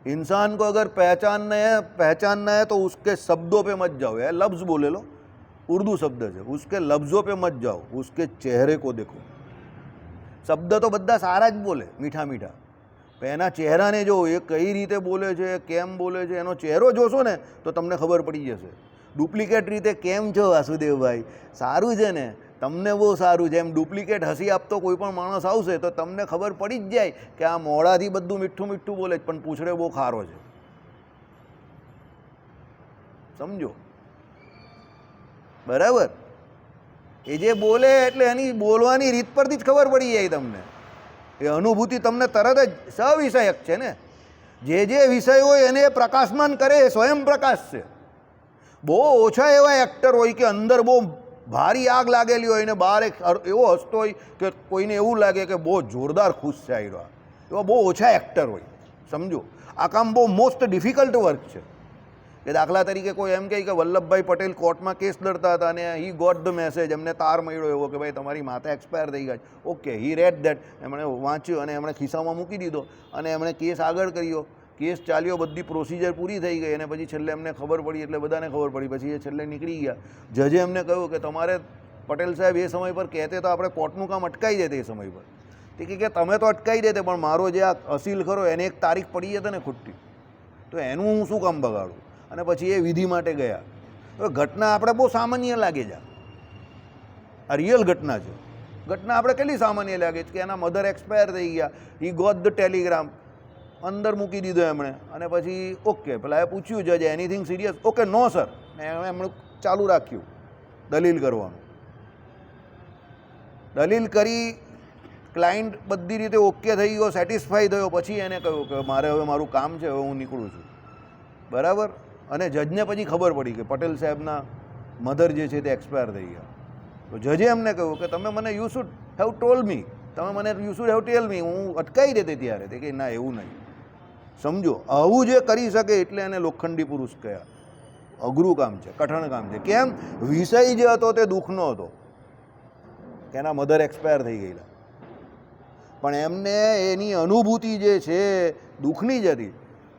इंसान को अगर पहचानना है तो उसके शब्दों पे मत जाओ. यार लफ्ज़ बोले लो, उर्दू शब्द है, उसके लफ्ज़ों पे मत जाओ, उसके चेहरे को देखो. शब्द तो બધા સારા જ બોલે, મીઠા મીઠા, પણ એના ચહેરાને જો એ કઈ રીતે બોલે છે, કેમ બોલે છે, એનો ચહેરો જોશો ને તો તમને ખબર પડી જશે. ડુપ્લિકેટ રીતે કેમ છો વાસુદેવભાઈ, સારું છે ને, તમને બહુ સારું છે, એમ ડુપ્લિકેટ હસી આપતો કોઈ પણ માણસ આવશે તો તમને ખબર પડી જ જાય કે આ મોઢાથી બધું મીઠું મીઠું બોલે છે પણ પૂછડે બહુ ખારો છે. સમજો. બરાબર. એ જે બોલે એટલે એની બોલવાની રીત પરથી જ ખબર પડી જાય તમને. એ અનુભૂતિ તમને તરત જ સવિષયક છે ને. જે વિષય હોય એને પ્રકાશમાન કરે એ સ્વયં પ્રકાશ છે. બહુ ઓછા એવા એક્ટર હોય કે અંદર બહુ ભારી આગ લાગેલી હોય ને બહાર એવો હસતો હોય કે કોઈને એવું લાગે કે બહુ જોરદાર ખુશ છે આવ્યો. એવા બહુ ઓછા એક્ટર હોય. સમજો. આ કામ બહુ મોસ્ટ ડિફિકલ્ટ વર્ક છે. કે દાખલા તરીકે કોઈ એમ કહે કે વલ્લભભાઈ પટેલ કોર્ટમાં કેસ લડતા હતા અને હી ગોટ ધ મેસેજ, એમને તાર મળ્યો એવો કે ભાઈ તમારી માતા એક્સપાયર થઈ ગયા. ઓકે, હી રેડ ધેટ, એમણે વાંચ્યું અને એમણે ખિસ્સામાં મૂકી દીધો અને એમણે કેસ આગળ કર્યો. કેસ ચાલ્યો, બધી પ્રોસિજર પૂરી થઈ ગઈ અને પછી છેલ્લે એમને ખબર પડી એટલે બધાને ખબર પડી. પછી એ છેલ્લે નીકળી ગયા. જજે એમને કહ્યું કે તમારે પટેલ સાહેબ એ સમય પર કહેતે તો આપણે કોર્ટનું કામ અટકાવી દેતે. એ સમય પર તે કે તમે તો અટકાવી દેતે પણ મારો જે આ અસીલ ખરો એને એક તારીખ પડી જશે ને ખુટ્ટી, તો એનું હું શું કામ બગાડું. અને પછી એ વિધિ માટે ગયા. હવે ઘટના આપણે બહુ સામાન્ય લાગે છે, આ રિયલ ઘટના છે. ઘટના આપણે કેટલી સામાન્ય લાગે છે કે એના મધર એક્સપાયર થઈ ગયા, હી ગોટ ધ ટેલિગ્રામ, અંદર મૂકી દીધો એમણે અને પછી ઓકે પેલા એ પૂછ્યું જજે anything serious, okay no sir, એમણે ચાલુ રાખ્યું દલીલ કરવાનું. દલીલ કરી, ક્લાયન્ટ બધી રીતે ઓકે થઈ ગયો, સેટિસ્ફાઈ થયો. પછી એને કહ્યું કે મારે હવે મારું કામ છે, હવે હું નીકળું છું. બરાબર. અને જજને પછી ખબર પડી કે પટેલ સાહેબના મધર જે છે તે એક્સપાયર થઈ ગયા. તો જજે એમને કહ્યું કે તમે મને યુ શુડ હેવ ટોલ્ડ મી, તમે મને યુ શુડ હેવ ટેલ મી, હું અટકાવી દેતી ત્યારે. તે કે ના એવું નહીં. સમજો, આવું જે કરી શકે એટલે એને લોખંડી પુરુષ કહ્યા. અઘરું કામ છે, કઠણ કામ છે. કેમ? વિષય જે હતો તે દુઃખનો હતો, એના મધર એક્સપાયર થઈ ગયેલા, પણ એમને એની અનુભૂતિ જે છે દુઃખની જ હતી,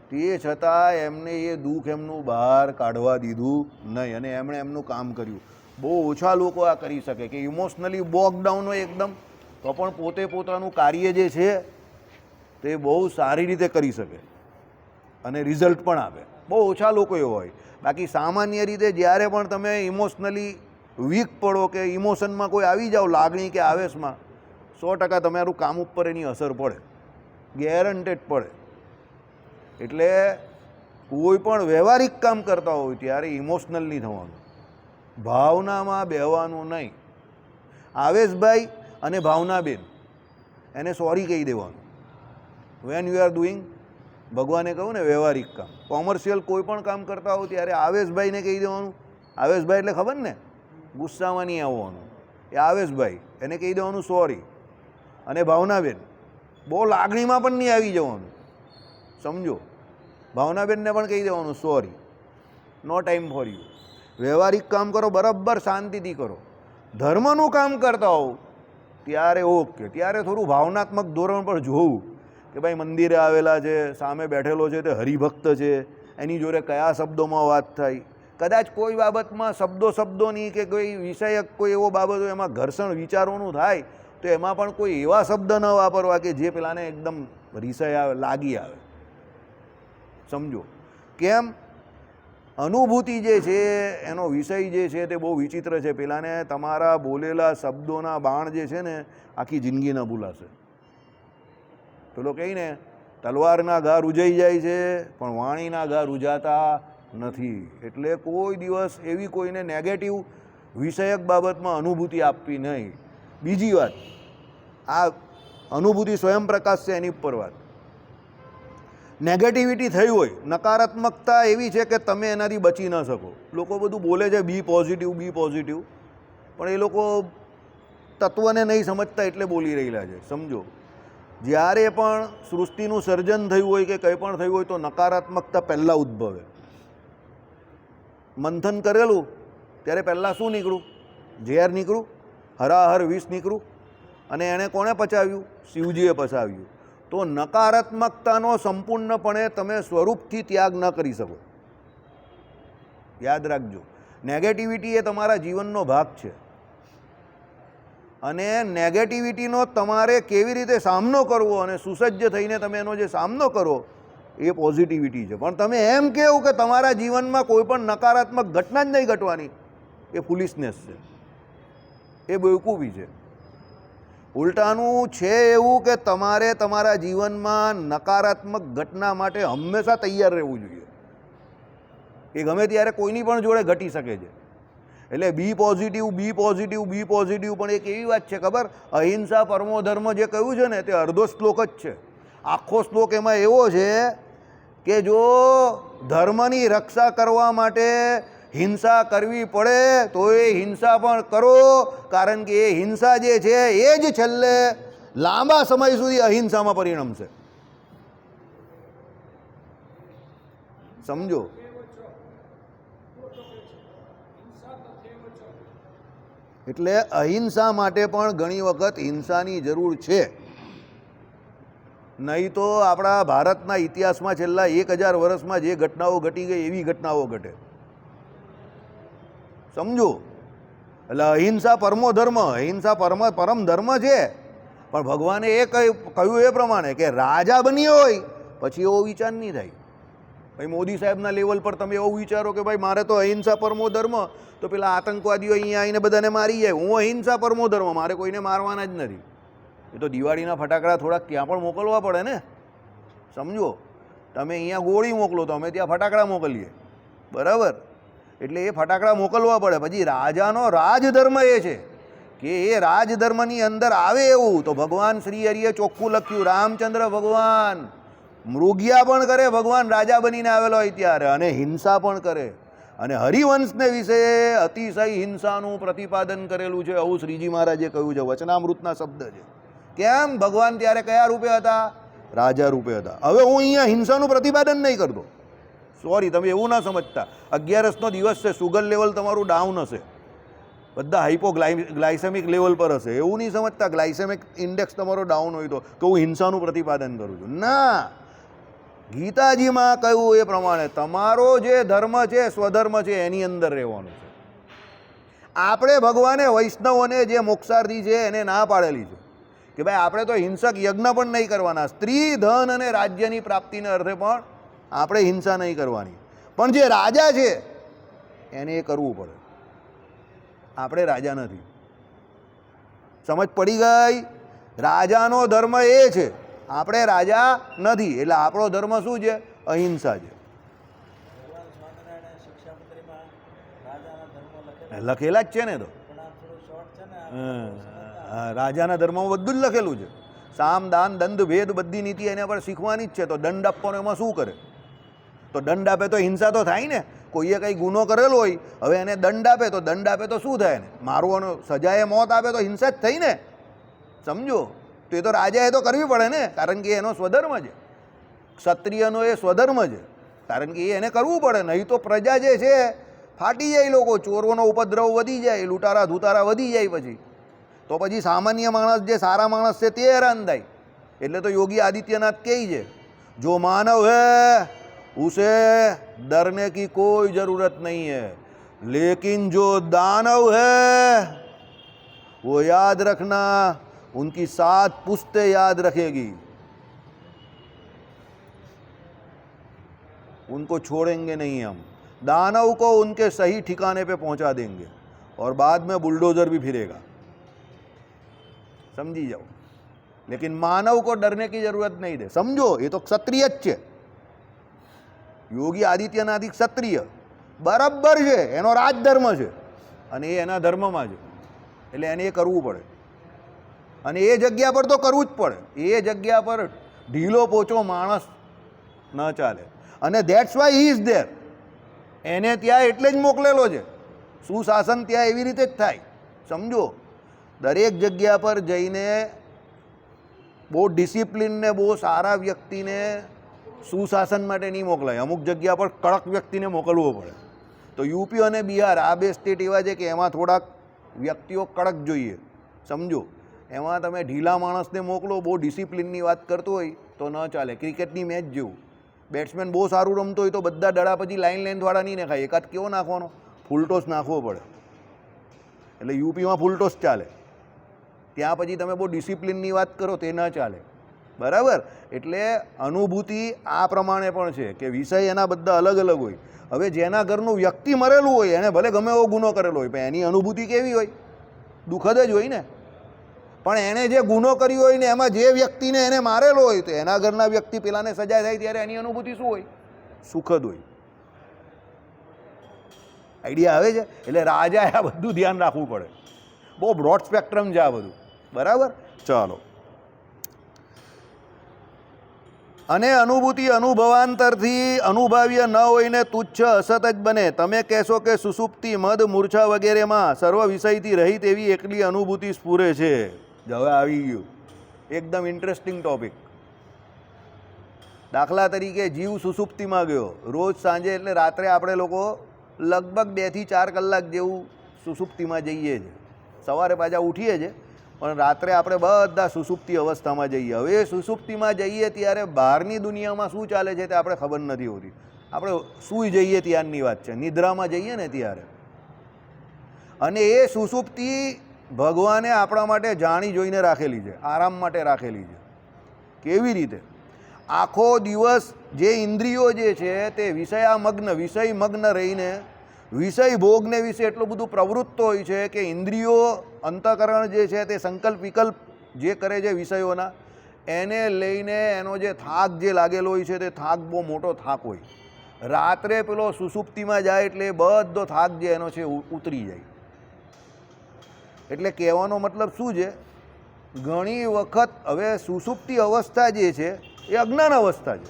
તે છતાં એમને એ દુઃખ એમનું બહાર કાઢવા દીધું નહીં અને એમણે એમનું કામ કર્યું. બહુ ઓછા લોકો આ કરી શકે કે ઇમોશનલી બોક ડાઉન હોય એકદમ, તો પણ પોતે પોતાનું કાર્ય જે છે તે બહુ સારી રીતે કરી શકે અને રિઝલ્ટ પણ આપે. બહુ ઓછા લોકો એવો હોય. બાકી સામાન્ય રીતે જ્યારે પણ તમે ઇમોશનલી વીક પડો કે ઇમોશનમાં કોઈ આવી જાઓ, લાગણી કે આવેશમાં, 100% તમારું કામ ઉપર એની અસર પડે, ગેરંટેડ પડે. એટલે કોઈ પણ વ્યવહારિક કામ કરતા હોય ત્યારે ઇમોશનલ નહીં થવાનું, ભાવનામાં બેહવાનું નહીં. આવેશભાઈ અને ભાવનાબેન એને સોરી કહી દેવાનું વેન યુ આર ડુઈંગ, ભગવાને કહ્યું ને વ્યવહારિક કામ, કોમર્શિયલ કોઈ પણ કામ કરતા હો ત્યારે આવેશભાઈને કહી દેવાનું. આવેશભાઈ એટલે ખબર ને, ગુસ્સામાં નહીં આવવાનું, એ આવેશભાઈ, એને કહી દેવાનું સોરી. અને ભાવનાબેન, બહુ લાગણીમાં પણ નહીં આવી જવાનું, સમજો, ભાવનાબેનને પણ કહી દેવાનું sorry, no time for you. વ્યવહારિક કામ કરો, બરાબર શાંતિથી કરો. ધર્મનું કામ કરતા હોવ ત્યારે ઓકે, ત્યારે થોડું ભાવનાત્મક ધોરણ પર જોવું કે ભાઈ મંદિરે આવેલા છે, સામે બેઠેલો છે તે હરિભક્ત છે, એની જોડે કયા શબ્દોમાં વાત થાય. કદાચ કોઈ બાબતમાં શબ્દોની કે કોઈ વિષયક કોઈ એવો બાબત હોય એમાં ઘર્ષણ વિચારોનું થાય તો એમાં પણ કોઈ એવા શબ્દ ન વાપરવા કે જે પેલાને એકદમ વિષય આવે, લાગી આવે. સમજો કેમ? અનુભૂતિ જે છે એનો વિષય જે છે તે બહુ વિચિત્ર છે. પેલાને તમારા બોલેલા શબ્દોના બાણ જે છે ને આખી જિંદગી ન ભૂલાશે. પેલો કહીને તલવારના ઘા રૂજાઈ જાય છે પણ વાણીના ઘા રૂજાતા નથી. એટલે કોઈ દિવસ એવી કોઈને નેગેટિવ વિષયક બાબતમાં અનુભૂતિ આપવી નહીં. બીજી વાત, આ અનુભૂતિ સ્વયંપ્રકાશ છે એની ઉપર વાત. નેગેટિવિટી થઈ હોય, નકારાત્મકતા એવી છે કે તમે એનાથી બચી ન શકો. લોકો બધું બોલે છે બી પોઝિટિવ, પણ એ લોકો તત્વને નહીં સમજતા એટલે બોલી રહેલા છે. સમજો, જ્યારે પણ સૃષ્ટિનું સર્જન થયું હોય કે કંઈ પણ થયું હોય તો નકારાત્મકતા પહેલાં ઉદ્ભવે. મંથન કરેલું ત્યારે પહેલાં શું નીકળ્યું? ઝેર નીકળ્યું, હરાહર વિષ નીકળ્યું, અને એણે કોણે પચાવ્યું? શિવજીએ પચાવ્યું. તો નકારાત્મકતાનો સંપૂર્ણપણે તમે સ્વરૂપથી ત્યાગ ન કરી શકો. યાદ રાખજો, નેગેટિવિટી એ તમારા જીવનનો ભાગ છે અને નેગેટિવિટીનો તમારે કેવી રીતે સામનો કરવો અને સુસજ્જ થઈને તમે એનો જે સામનો કરો એ પોઝિટિવિટી છે. પણ તમે એમ કહેવું કે તમારા જીવનમાં કોઈ પણ નકારાત્મક ઘટના જ નહીં ઘટવાની, એ ફૂલિશનેસ છે, એ બેવકૂફી છે. ઉલટાનું છે એવું કે તમારે તમારા જીવનમાં નકારાત્મક ઘટના માટે હંમેશા તૈયાર રહેવું જોઈએ. એ ગમે ત્યારે કોઈની પણ જોડે ઘટી શકે છે. એટલે બી પોઝિટિવ પણ એક એવી વાત છે ખબર, અહિંસા પરમો ધર્મ જે કહ્યું છે ને તે અડધો શ્લોક જ છે. આખો શ્લોક એમાં એવો છે કે જો ધર્મની રક્ષા કરવા માટે હિંસા કરવી પડે તો એ હિંસા પણ કરો, કારણ કે એ હિંસા જે છે એ જ છેલ્લે લાંબા સમય સુધી અહિંસામાં પરિણમશે. સમજો, એટલે અહિંસા માટે પણ ઘણી વખત હિંસાની જરૂર છે. નહીં તો આપણા ભારતના ઇતિહાસમાં છેલ્લા 1000 વર્ષમાં જે ઘટનાઓ ઘટી ગઈ એવી ઘટનાઓ ઘટે. સમજો, એટલે અહિંસા પરમો ધર્મ, અહિંસા પરમ ધર્મ છે. પણ ભગવાને એ કહ્યું એ પ્રમાણે કે રાજા બની હોય પછી એવો વિચાર નહીં થાય. ભાઈ મોદી સાહેબના લેવલ પર તમે એવું વિચારો કે ભાઈ મારે તો અહિંસા પરમો ધર્મ, તો પેલા આતંકવાદીઓ અહીંયા આવીને બધાને મારી જાય, હું અહિંસા પરમો ધર્મ, મારે કોઈને મારવાના જ નથી. એ તો દિવાળીના ફટાકડા થોડાક ત્યાં પણ મોકલવા પડે ને. સમજો, તમે અહીંયા ગોળી મોકલો તો અમે ત્યાં ફટાકડા મોકલીએ, બરાબર? એટલે એ ફટાકડા મોકલવા પડે. પછી રાજાનો રાજધર્મ એ છે કે એ રાજધર્મની અંદર આવે એવું તો ભગવાન શ્રી હરિએ ચોખ્ખું લખ્યું. રામચંદ્ર ભગવાન મૃગ્યા પણ કરે, ભગવાન રાજા બનીને આવેલો હોય ત્યારે, અને હિંસા પણ કરે. અને હરિવંશને વિશે અતિશય હિંસાનું પ્રતિપાદન કરેલું છે, આવું શ્રીજી મહારાજે કહ્યું છે. વચનામૃતના શબ્દ છે. કેમ? ભગવાન ત્યારે કયા રૂપે હતા? રાજા રૂપે હતા. હવે હું અહીંયા હિંસાનું પ્રતિપાદન નહીં કરતો, સોરી, તમે એવું ના સમજતા. 11નો દિવસ છે, સુગર લેવલ તમારું ડાઉન હશે, બધા હાઇપોગ્લાયસેમિક લેવલ પર હશે. એવું નહીં સમજતા ગ્લાયસેમિક ઇન્ડેક્સ તમારો ડાઉન હોય તો હું હિંસાનું પ્રતિપાદન કરું છું. ના, ગીતાજીમાં કહ્યું એ પ્રમાણે તમારો જે ધર્મ છે, સ્વધર્મ છે, એની અંદર રહેવાનું છે. આપણે ભગવાને વૈષ્ણવોને જે મોક્ષાર્થી છે એને ના પાડેલી છે કે ભાઈ આપણે તો હિંસક યજ્ઞ પણ નહીં કરવાના, સ્ત્રી ધન અને રાજ્યની પ્રાપ્તિને અર્થે પણ આપણે હિંસા નહીં કરવાની. પણ જે રાજા છે એને એ કરવું પડે. આપણે રાજા નથી. સમજ પડી ગઈ? રાજાનો ધર્મ એ છે, આપણે રાજા નથી. એટલે આપણો ધર્મ શું છે? અહિંસા છે. લખેલા જ છે ને. તો રાજાના ધર્મમાં બધું જ લખેલું છે. સામ દાન દંડ ભેદ બધી નીતિ એના પર શીખવાની જ છે. તો દંડ આપવાનો એમાં શું કરે? તો દંડ આપે તો હિંસા તો થાય ને. કોઈએ કંઈ ગુનો કરેલો હોય, હવે એને દંડ આપે તો શું થાય? ને મારવાનો સજાએ મોત આપે તો હિંસા જ થઈ ને. સમજો? તો એ તો રાજાએ તો કરવી પડે ને, કારણ કે એનો સ્વધર્મ છે. ક્ષત્રિયનો એ સ્વધર્મ છે, કારણ કે એને કરવું પડે. નહીં તો પ્રજા જે છે ફાટી જાય, લોકો ચોરોનો ઉપદ્રવ વધી જાય, લૂંટારા ધૂતારા વધી જાય. પછી સામાન્ય માણસ જે સારા માણસ છે તે હેરાન થાય. એટલે તો યોગી આદિત્યનાથ કહે છે, જો માનવ હૈ उसे डरने की कोई ज़रूरत नहीं है, लेकिन जो दानव है वो याद रखना उनकी 7 पुश्तें याद रखेगी, उनको छोड़ेंगे नहीं हम. दानव को उनके सही ठिकाने पे पहुंचा देंगे और बाद में बुलडोजर भी फिरेगा. समझी जाओ. लेकिन मानव को डरने की जरूरत नहीं दे. समझो, ये तो क्षत्रिय જ છે. યોગી આદિત્યનાથ ક્ષત્રિય બરાબર છે, એનો રાજધર્મ છે અને એ એના ધર્મમાં છે. એટલે એને એ કરવું પડે અને એ જગ્યા પર તો કરવું જ પડે. એ જગ્યા પર ઢીલો પોચો માણસ ન ચાલે. અને that's why he is there. એને ત્યાં એટલે જ મોકલેલો છે. સુશાસન ત્યાં એવી રીતે જ થાય. સમજો, દરેક જગ્યા પર જઈને બહુ ડિસિપ્લિનને બહુ સારા વ્યક્તિને સુશાસન માટે નહીં મોકલાય. અમુક જગ્યા પર કડક વ્યક્તિને મોકલવો પડે. તો યુપી અને બિહાર આ 2 સ્ટેટ એવા છે કે એમાં થોડાક વ્યક્તિઓ કડક જોઈએ. સમજો, એમાં તમે ઢીલા માણસને મોકલો, બહુ ડિસિપ્લિનની વાત કરતો હોય તો ન ચાલે. ક્રિકેટની મેચ જેવું, બેટ્સમેન બહુ સારું રમતો હોય તો બધા દડા પછી લાઇનવાળા નહીં નાખાય, એકાદ કેવો નાખવાનો? ફૂલટોસ નાખવો પડે. એટલે યુપીમાં ફૂલટોસ ચાલે. ત્યાં પછી તમે બહુ ડિસિપ્લિનની વાત કરો તે ન ચાલે. બરાબર? એટલે અનુભૂતિ આ પ્રમાણે પણ છે કે વિષય એના બધા અલગ અલગ હોય. હવે જેના ઘરનું વ્યક્તિ મરેલું હોય એને ભલે ગમે એવો ગુનો કરેલો હોય, પણ એની અનુભૂતિ કેવી હોય? દુઃખદ જ હોય ને. પણ એણે જે ગુનો કર્યો હોય ને એમાં જે વ્યક્તિને એને મારેલો હોય તો એના ઘરના વ્યક્તિ પેલાને સજા થાય ત્યારે એની અનુભૂતિ શું હોય? સુખદ હોય. આઈડિયા આવે છે? એટલે રાજાએ આ બધું ધ્યાન રાખવું પડે. બહુ બ્રોડ સ્પેક્ટ્રમ છે આ બધું. બરાબર? ચાલો. અને અનુભૂતિ અનુભવાંતરથી અનુભાવ્ય ન હોઈને તુચ્છ અસત જ બને. તમે કહેશો કે સુષુપ્તિ મદ મૂર્છા વગેરેમાં સર્વ વિષયથી રહિત એવી એકલી અનુભૂતિ સ્ફુરે છે. હવે આવી ગયું એકદમ ઇન્ટરેસ્ટિંગ ટોપિક. દાખલા તરીકે જીવ સુષુપ્તિમાં ગયો. રોજ સાંજે એટલે રાત્રે આપણે લોકો લગભગ 2 થી 4 કલાક જેવું સુષુપ્તિમાં જઈએ છીએ. સવારે પાછા ઉઠીએ છીએ, પણ રાત્રે આપણે બધા સુષુપ્તિ અવસ્થામાં જઈએ. હવે સુષુપ્તિમાં જઈએ ત્યારે બહારની દુનિયામાં શું ચાલે છે તે આપણે ખબર નથી હોતી. આપણે સૂઈ જઈએ ત્યારની વાત છે, નિદ્રામાં જઈએ ને ત્યારે. અને એ સુષુપ્તિ ભગવાને આપણા માટે જાણી જોઈને રાખેલી છે, આરામ માટે રાખેલી છે. કેવી રીતે? આખો દિવસ જે ઇન્દ્રિયો જે છે તે વિષય મગ્ન રહીને વિષય ભોગને વિશે એટલું બધું પ્રવૃત્ત હોય છે કે ઇન્દ્રિયો અંતઃકરણ જે છે તે સંકલ્પ વિકલ્પ જે કરે છે વિષયોના, એને લઈને એનો જે થાક જે લાગેલો હોય છે તે થાક બહુ મોટો થાક હોય. રાત્રે પેલો સુષુપ્તિમાં જાય એટલે બધો થાક જે એનો છે ઉતરી જાય. એટલે કહેવાનો મતલબ શું છે? ઘણી વખત હવે સુષુપ્તિ અવસ્થા જે છે એ અજ્ઞાન અવસ્થા છે.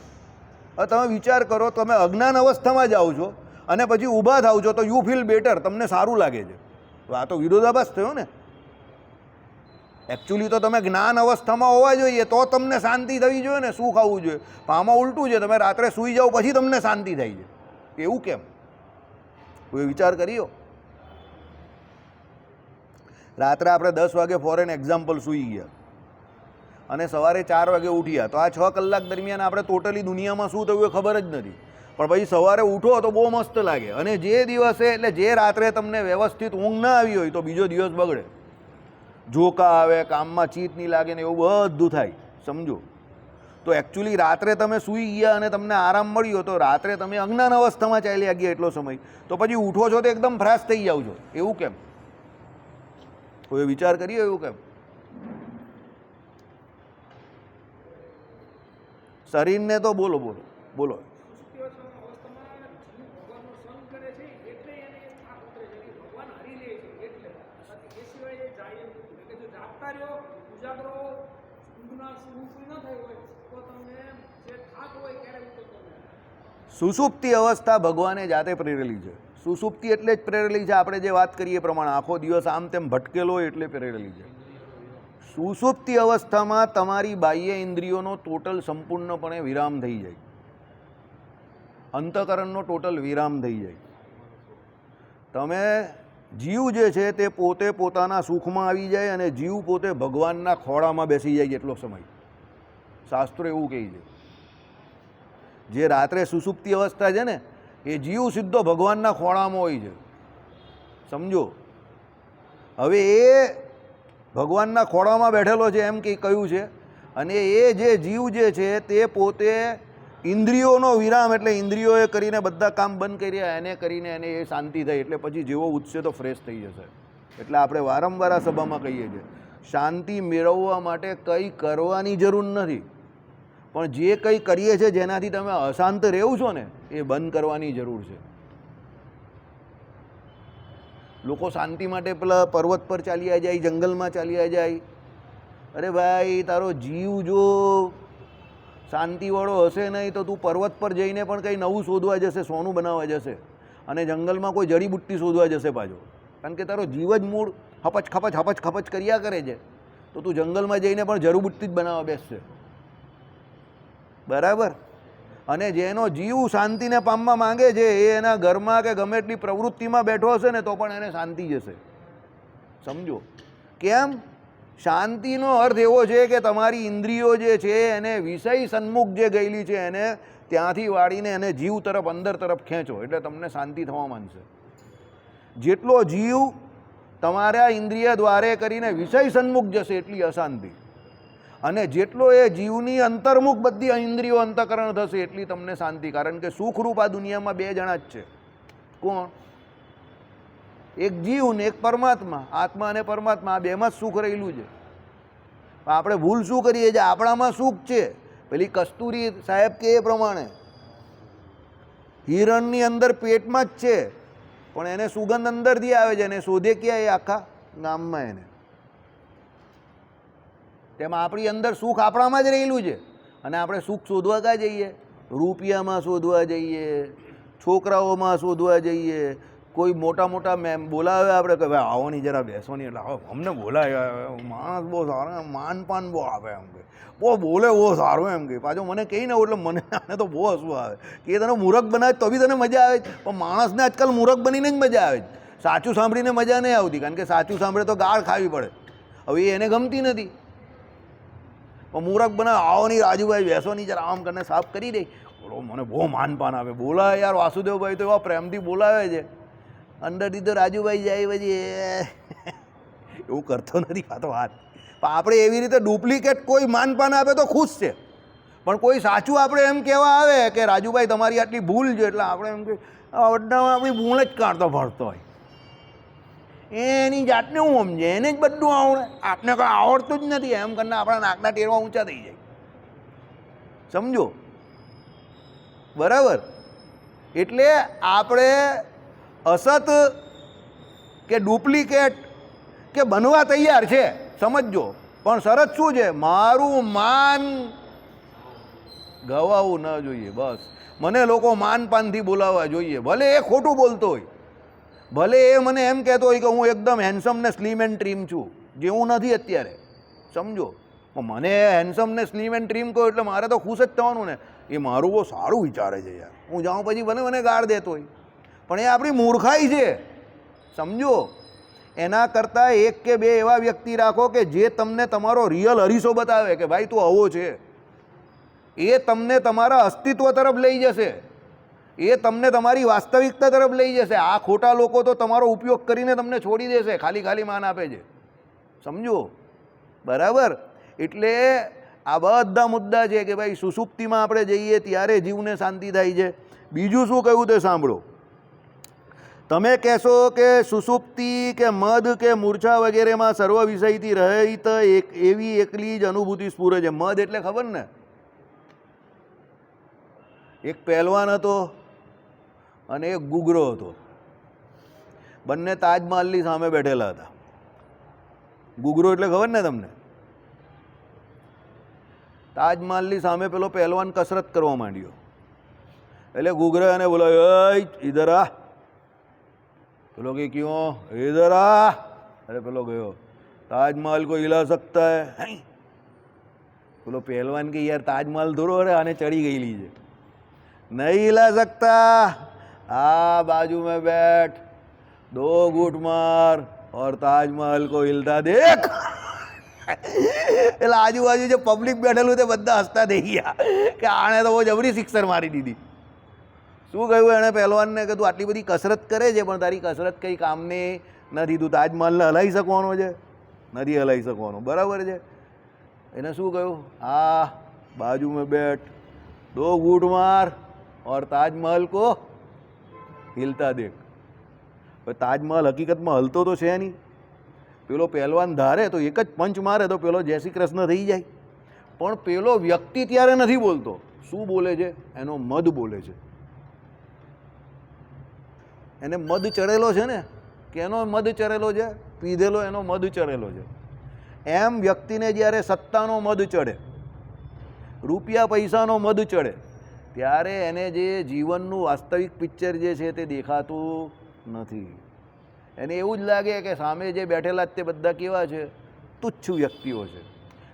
હવે તમે વિચાર કરો, તમે અજ્ઞાન અવસ્થામાં જાઓ છો અને પછી ઊભા થાવ છો તો યુ ફીલ બેટર, તમને સારું લાગે છે. આ તો વિરોધાભાસ થયો ને. એકચ્યુઅલી તો તમે જ્ઞાન અવસ્થામાં હોવા જોઈએ તો તમને શાંતિ થવી જોઈએ ને, સુખ આવવું જોઈએ. આમાં ઉલટું છે, તમે રાત્રે સૂઈ જાઓ પછી તમને શાંતિ થાય છે. એવું કેમ? કોઈ વિચાર કર્યો? રાત્રે આપણે 10 વાગે ફોર એન એક્ઝામ્પલ સૂઈ ગયા અને સવારે 4 વાગે ઉઠ્યા, તો આ 6 કલાક દરમિયાન આપણે ટોટલી દુનિયામાં શું થયું એ ખબર જ નથી. પણ પછી સવારે ઉઠો તો બહુ મસ્ત લાગે. અને જે દિવસે એટલે જે રાત્રે તમને વ્યવસ્થિત ઊંઘ ના આવી હોય તો બીજો દિવસ બગડે, ઝોકા આવે, કામમાં ચીત નહીં લાગે ને એવું બધું થાય. સમજો તો એકચ્યુઅલી રાત્રે તમે સૂઈ ગયા અને તમને આરામ મળ્યો તો રાત્રે તમે અજ્ઞાન અવસ્થામાં ચાલ્યા ગયા એટલો સમય, તો પછી ઉઠો છો તો એકદમ ફ્રેશ થઈ જાવ છો. એવું કેમ? કોઈ વિચાર કર્યો એવું કેમ? શરીરને તો બોલો બોલો બોલો. સુષુપ્તિ અવસ્થા ભગવાને જાતે પ્રેરેલી છે. સુષુપ્તિ એટલે જ પ્રેરેલી છે. આપણે જે વાત કરીએ પ્રમાણે આખો દિવસ આમ તેમ ભટકેલો હોય એટલે પ્રેરેલી છે. સુષુપ્તિ અવસ્થામાં તમારી બાહ્ય ઇન્દ્રિયોનો ટોટલ સંપૂર્ણપણે વિરામ થઈ જાય, અંતઃકરણનો ટોટલ વિરામ થઈ જાય. તમે જીવ જે છે તે પોતે પોતાના સુખમાં આવી જાય અને જીવ પોતે ભગવાનના ખોળામાં બેસી જાય એટલો સમય. શાસ્ત્રો એવું કહે છે. જે રાત્રે સુષુપ્તિ અવસ્થા છે ને એ જીવ સીધો ભગવાનના ખોળામાં હોય છે. સમજો. હવે એ ભગવાનના ખોળામાં બેઠેલો છે એમ કે કહ્યું છે. અને એ જે જીવ જે છે તે પોતે ઇન્દ્રિયોનો વિરામ, એટલે ઇન્દ્રિયોએ કરીને બધા કામ બંધ કર્યા, એને કરીને એને એ શાંતિ થઈ, એટલે પછી જેવો ઉઠશે તો ફ્રેશ થઈ જશે. એટલે આપણે વારંવાર આ સભામાં કહીએ છીએ, શાંતિ મેળવવા માટે કંઈ કરવાની જરૂર નથી, પણ જે કંઈ કરીએ છીએ જેનાથી તમે અશાંત રહેવું છો ને એ બંધ કરવાની જરૂર છે. લોકો શાંતિ માટે પેલા પર્વત પર ચાલ્યા જાય, જંગલમાં ચાલ્યા જાય. અરે ભાઈ, તારો જીવ જો શાંતિવાળો હશે નહીં તો તું પર્વત પર જઈને પણ કંઈ નવું શોધવા જશે, સોનું બનાવવા જશે, અને જંગલમાં કોઈ જડીબુટ્ટી શોધવા જશે પાછો. કારણ કે તારો જીવ જ મૂળ હપચ ખપચ હપચ ખપચ કર્યા કરે છે, તો તું જંગલમાં જઈને પણ જડીબુટ્ટી જ બનાવવા બેસશે. બરાબર? અને જેનો જીવ શાંતિને પામવા માંગે છે એ એના ઘરમાં કે ગમે એટલી પ્રવૃત્તિમાં બેઠો હશે ને તો પણ એને શાંતિ જશે. સમજો કેમ? શાંતિનો અર્થ એવો છે કે તમારી ઇન્દ્રિયો જે છે એને વિષય સન્મુખ જે ગયેલી છે એને ત્યાંથી વાળીને એને જીવ તરફ અંદર તરફ ખેંચો, એટલે તમને શાંતિ થવા માંડશે. જેટલો જીવ તમારા ઇન્દ્રિય દ્વારે કરીને વિષય સન્મુખ જશે એટલી અશાંતિ, અને જેટલો એ જીવની અંતર્મુખ બધી ઇન્દ્રિયો અંતઃકરણ થશે એટલી તમને શાંતિ. કારણ કે સુખરૂપ આ દુનિયામાં બે જણા જ છે. કોણ? એક જીવ ને એક પરમાત્મા. આત્મા અને પરમાત્મા આ બેમાં જ સુખ રહેલું છે. આપણે ભૂલ શું કરીએ છીએ? આપણામાં સુખ છે. પેલી કસ્તુરી સાહેબ કે એ પ્રમાણે હિરણની અંદર પેટમાં જ છે, પણ એને સુગંધ અંદરથી આવે છે, અને શોધે ક્યાં? એ આખા ગામમાં એને. તેમાં આપણી અંદર સુખ આપણામાં જ રહેલું છે, અને આપણે સુખ શોધવા ક્યાં જઈએ? રૂપિયામાં શોધવા જઈએ, છોકરાઓમાં શોધવા જઈએ. કોઈ મોટા મોટા બોલાવે આપણે કે ભાઈ આવો નહીં જરા બેસવાની, એટલે આવો અમને બોલાવે. માણસ બહુ સારો, માનપાન બહુ આવે એમ કે, બહુ બોલે બહુ સારું એમ કે. પાછું મને કહી ને એટલે મને આને તો બહુ હસવું આવે કે તને મૂરખ બનાવે તો બી તને મજા આવે છે, પણ માણસને આજકાલ મૂરખ બનીને જ મજા આવે છે. સાચું સાંભળીને મજા નહીં આવતી, કારણ કે સાચું સાંભળે તો ગાળ ખાવી પડે. હવે એને ગમતી નથી. પણ મૂરખ બનાવે, આવો નહીં રાજુભાઈ બેસો નહીં જરા આમ કરીને સાફ કરી દે. બોલો મને બહુ માનપાન આવે. બોલાવે યાર, વાસુદેવભાઈ તો એવા પ્રેમથી બોલાવે છે, અંદરથી તો રાજુભાઈ જાય પછી એવું કરતો નથી. આ તો વાત. પણ આપણે એવી રીતે ડુપ્લિકેટ કોઈ માનપાન આપે તો ખુશ છે, પણ કોઈ સાચું આપણે એમ કહેવા આવે કે રાજુભાઈ તમારી આટલી ભૂલ છે, એટલે આપણે એમ કે વડનામાં આપણી ભૂલ જ કાઢતો ભરતો હોય. એની જાતને હું સમજે, એને જ બધું આવડે, આપને કંઈ આવડતું જ નથી એમ કરીને આપણા નાકના ટેરવા ઊંચા થઈ જાય. સમજો? બરાબર? એટલે આપણે અસત કે ડુપ્લિકેટ કે બનવા તૈયાર છે, સમજજો. પણ શરત શું છે? મારું માન ગવાવું ન જોઈએ. બસ મને લોકો માનપાનથી બોલાવવા જોઈએ. ભલે એ ખોટું બોલતો હોય, ભલે એ મને એમ કહેતો હોય કે હું એકદમ હેન્ડસમ ને સ્લીમ એન્ડ ટ્રીમ છું, જે હું નથી અત્યારે. સમજો? મને હેન્ડસમ ને સ્લીમ એન્ડ ટ્રીમ કહો એટલે મારે તો ખુશ જ થવાનું ને. એ મારું બહુ સારું વિચારે છે યાર, હું જાઉં પછી ભલે મને ગાળ દેતો હોય, પણ એ આપણી મૂર્ખાઈ છે, સમજો. એના કરતાં એક કે બે એવા વ્યક્તિ રાખો કે જે તમને તમારો રિયલ અરીસો બતાવે કે ભાઈ તું આવો છે. એ તમને તમારા અસ્તિત્વ તરફ લઈ જશે, એ તમને તમારી વાસ્તવિકતા તરફ લઈ જશે. આ ખોટા લોકો તો તમારો ઉપયોગ કરીને તમને છોડી દેશે, ખાલી ખાલી માન આપે છે, સમજો. બરાબર. એટલે આ બધા મુદ્દા છે કે ભાઈ સુષુપ્તિમાં આપણે જઈએ ત્યારે જીવને શાંતિ થાય છે. બીજું શું કહ્યું તે સાંભળો. તમે કહેશો કે સુષુપ્તિ કે મદ કે મૂર્છા વગેરેમાં સર્વ વિષયથી રહિત એવી એકલી જ અનુભૂતિ સ્ફુરે છે. મદ એટલે ખબર ને, એક પહેલવાન હતો અને એક ગુગરો હતો, બંને તાજમહાલની સામે બેઠેલા હતા. ગુગરો એટલે ખબર ને તમને, તાજમહાલની સામે પેલો પહેલવાન કસરત કરવા માંડ્યો એટલે ગુગરે એને બોલાવ્યો, ઇધર આ. પેલો કે ક્यों, ઇધર આ. અરે પેલો ગયો, તાજમહલ को हिला सकता है. પેલો પહેલવાન કે યાર તાજમહલ થોડો, અરે આને ચડી ગયેલી છે, નહીં हिला सकता. આ બાજુ में बैठ, दो घूंट मार और ताजमहल को हिलता देख. એટલે આજુબાજુ જે પબ્લિક બેઠેલું તે બધા હસતા થઈ ગયા કે આણે તો બહુ જબરી સિક્સર મારી દીધી. શું કહ્યું એણે પહેલવાનને કે તું આટલી બધી કસરત કરે છે પણ તારી કસરત કંઈ કામની નથી, તું તાજમહલને હલાવી શકવાનો છે, નથી હલાવી શકવાનો. બરાબર છે. એને શું કહ્યું, આ બાજુ મેં બેઠ, દો ઘૂંટ માર ઓર તાજમહલ કો હિલતા દેખ. તાજમહલ હકીકતમાં હલતો તો છે નહીં. પેલો પહેલવાન ધારે તો એક જ પંચ મારે તો પેલો જય શ્રી કૃષ્ણ થઈ જાય, પણ પેલો વ્યક્તિ ત્યારે નથી બોલતો. શું બોલે છે? એનો મદ બોલે છે. એને મદ ચડેલો છે ને, કે એનો મદ ચડેલો છે, પીધેલો એનો મદ ચડેલો છે. એમ વ્યક્તિને જ્યારે સત્તાનો મદ ચડે, રૂપિયા પૈસાનો મદ ચડે, ત્યારે એને જે જીવનનું વાસ્તવિક પિક્ચર જે છે તે દેખાતું નથી. એને એવું જ લાગે કે સામે જે બેઠેલા જ તે બધા કેવા છે, તુચ્છ વ્યક્તિઓ છે.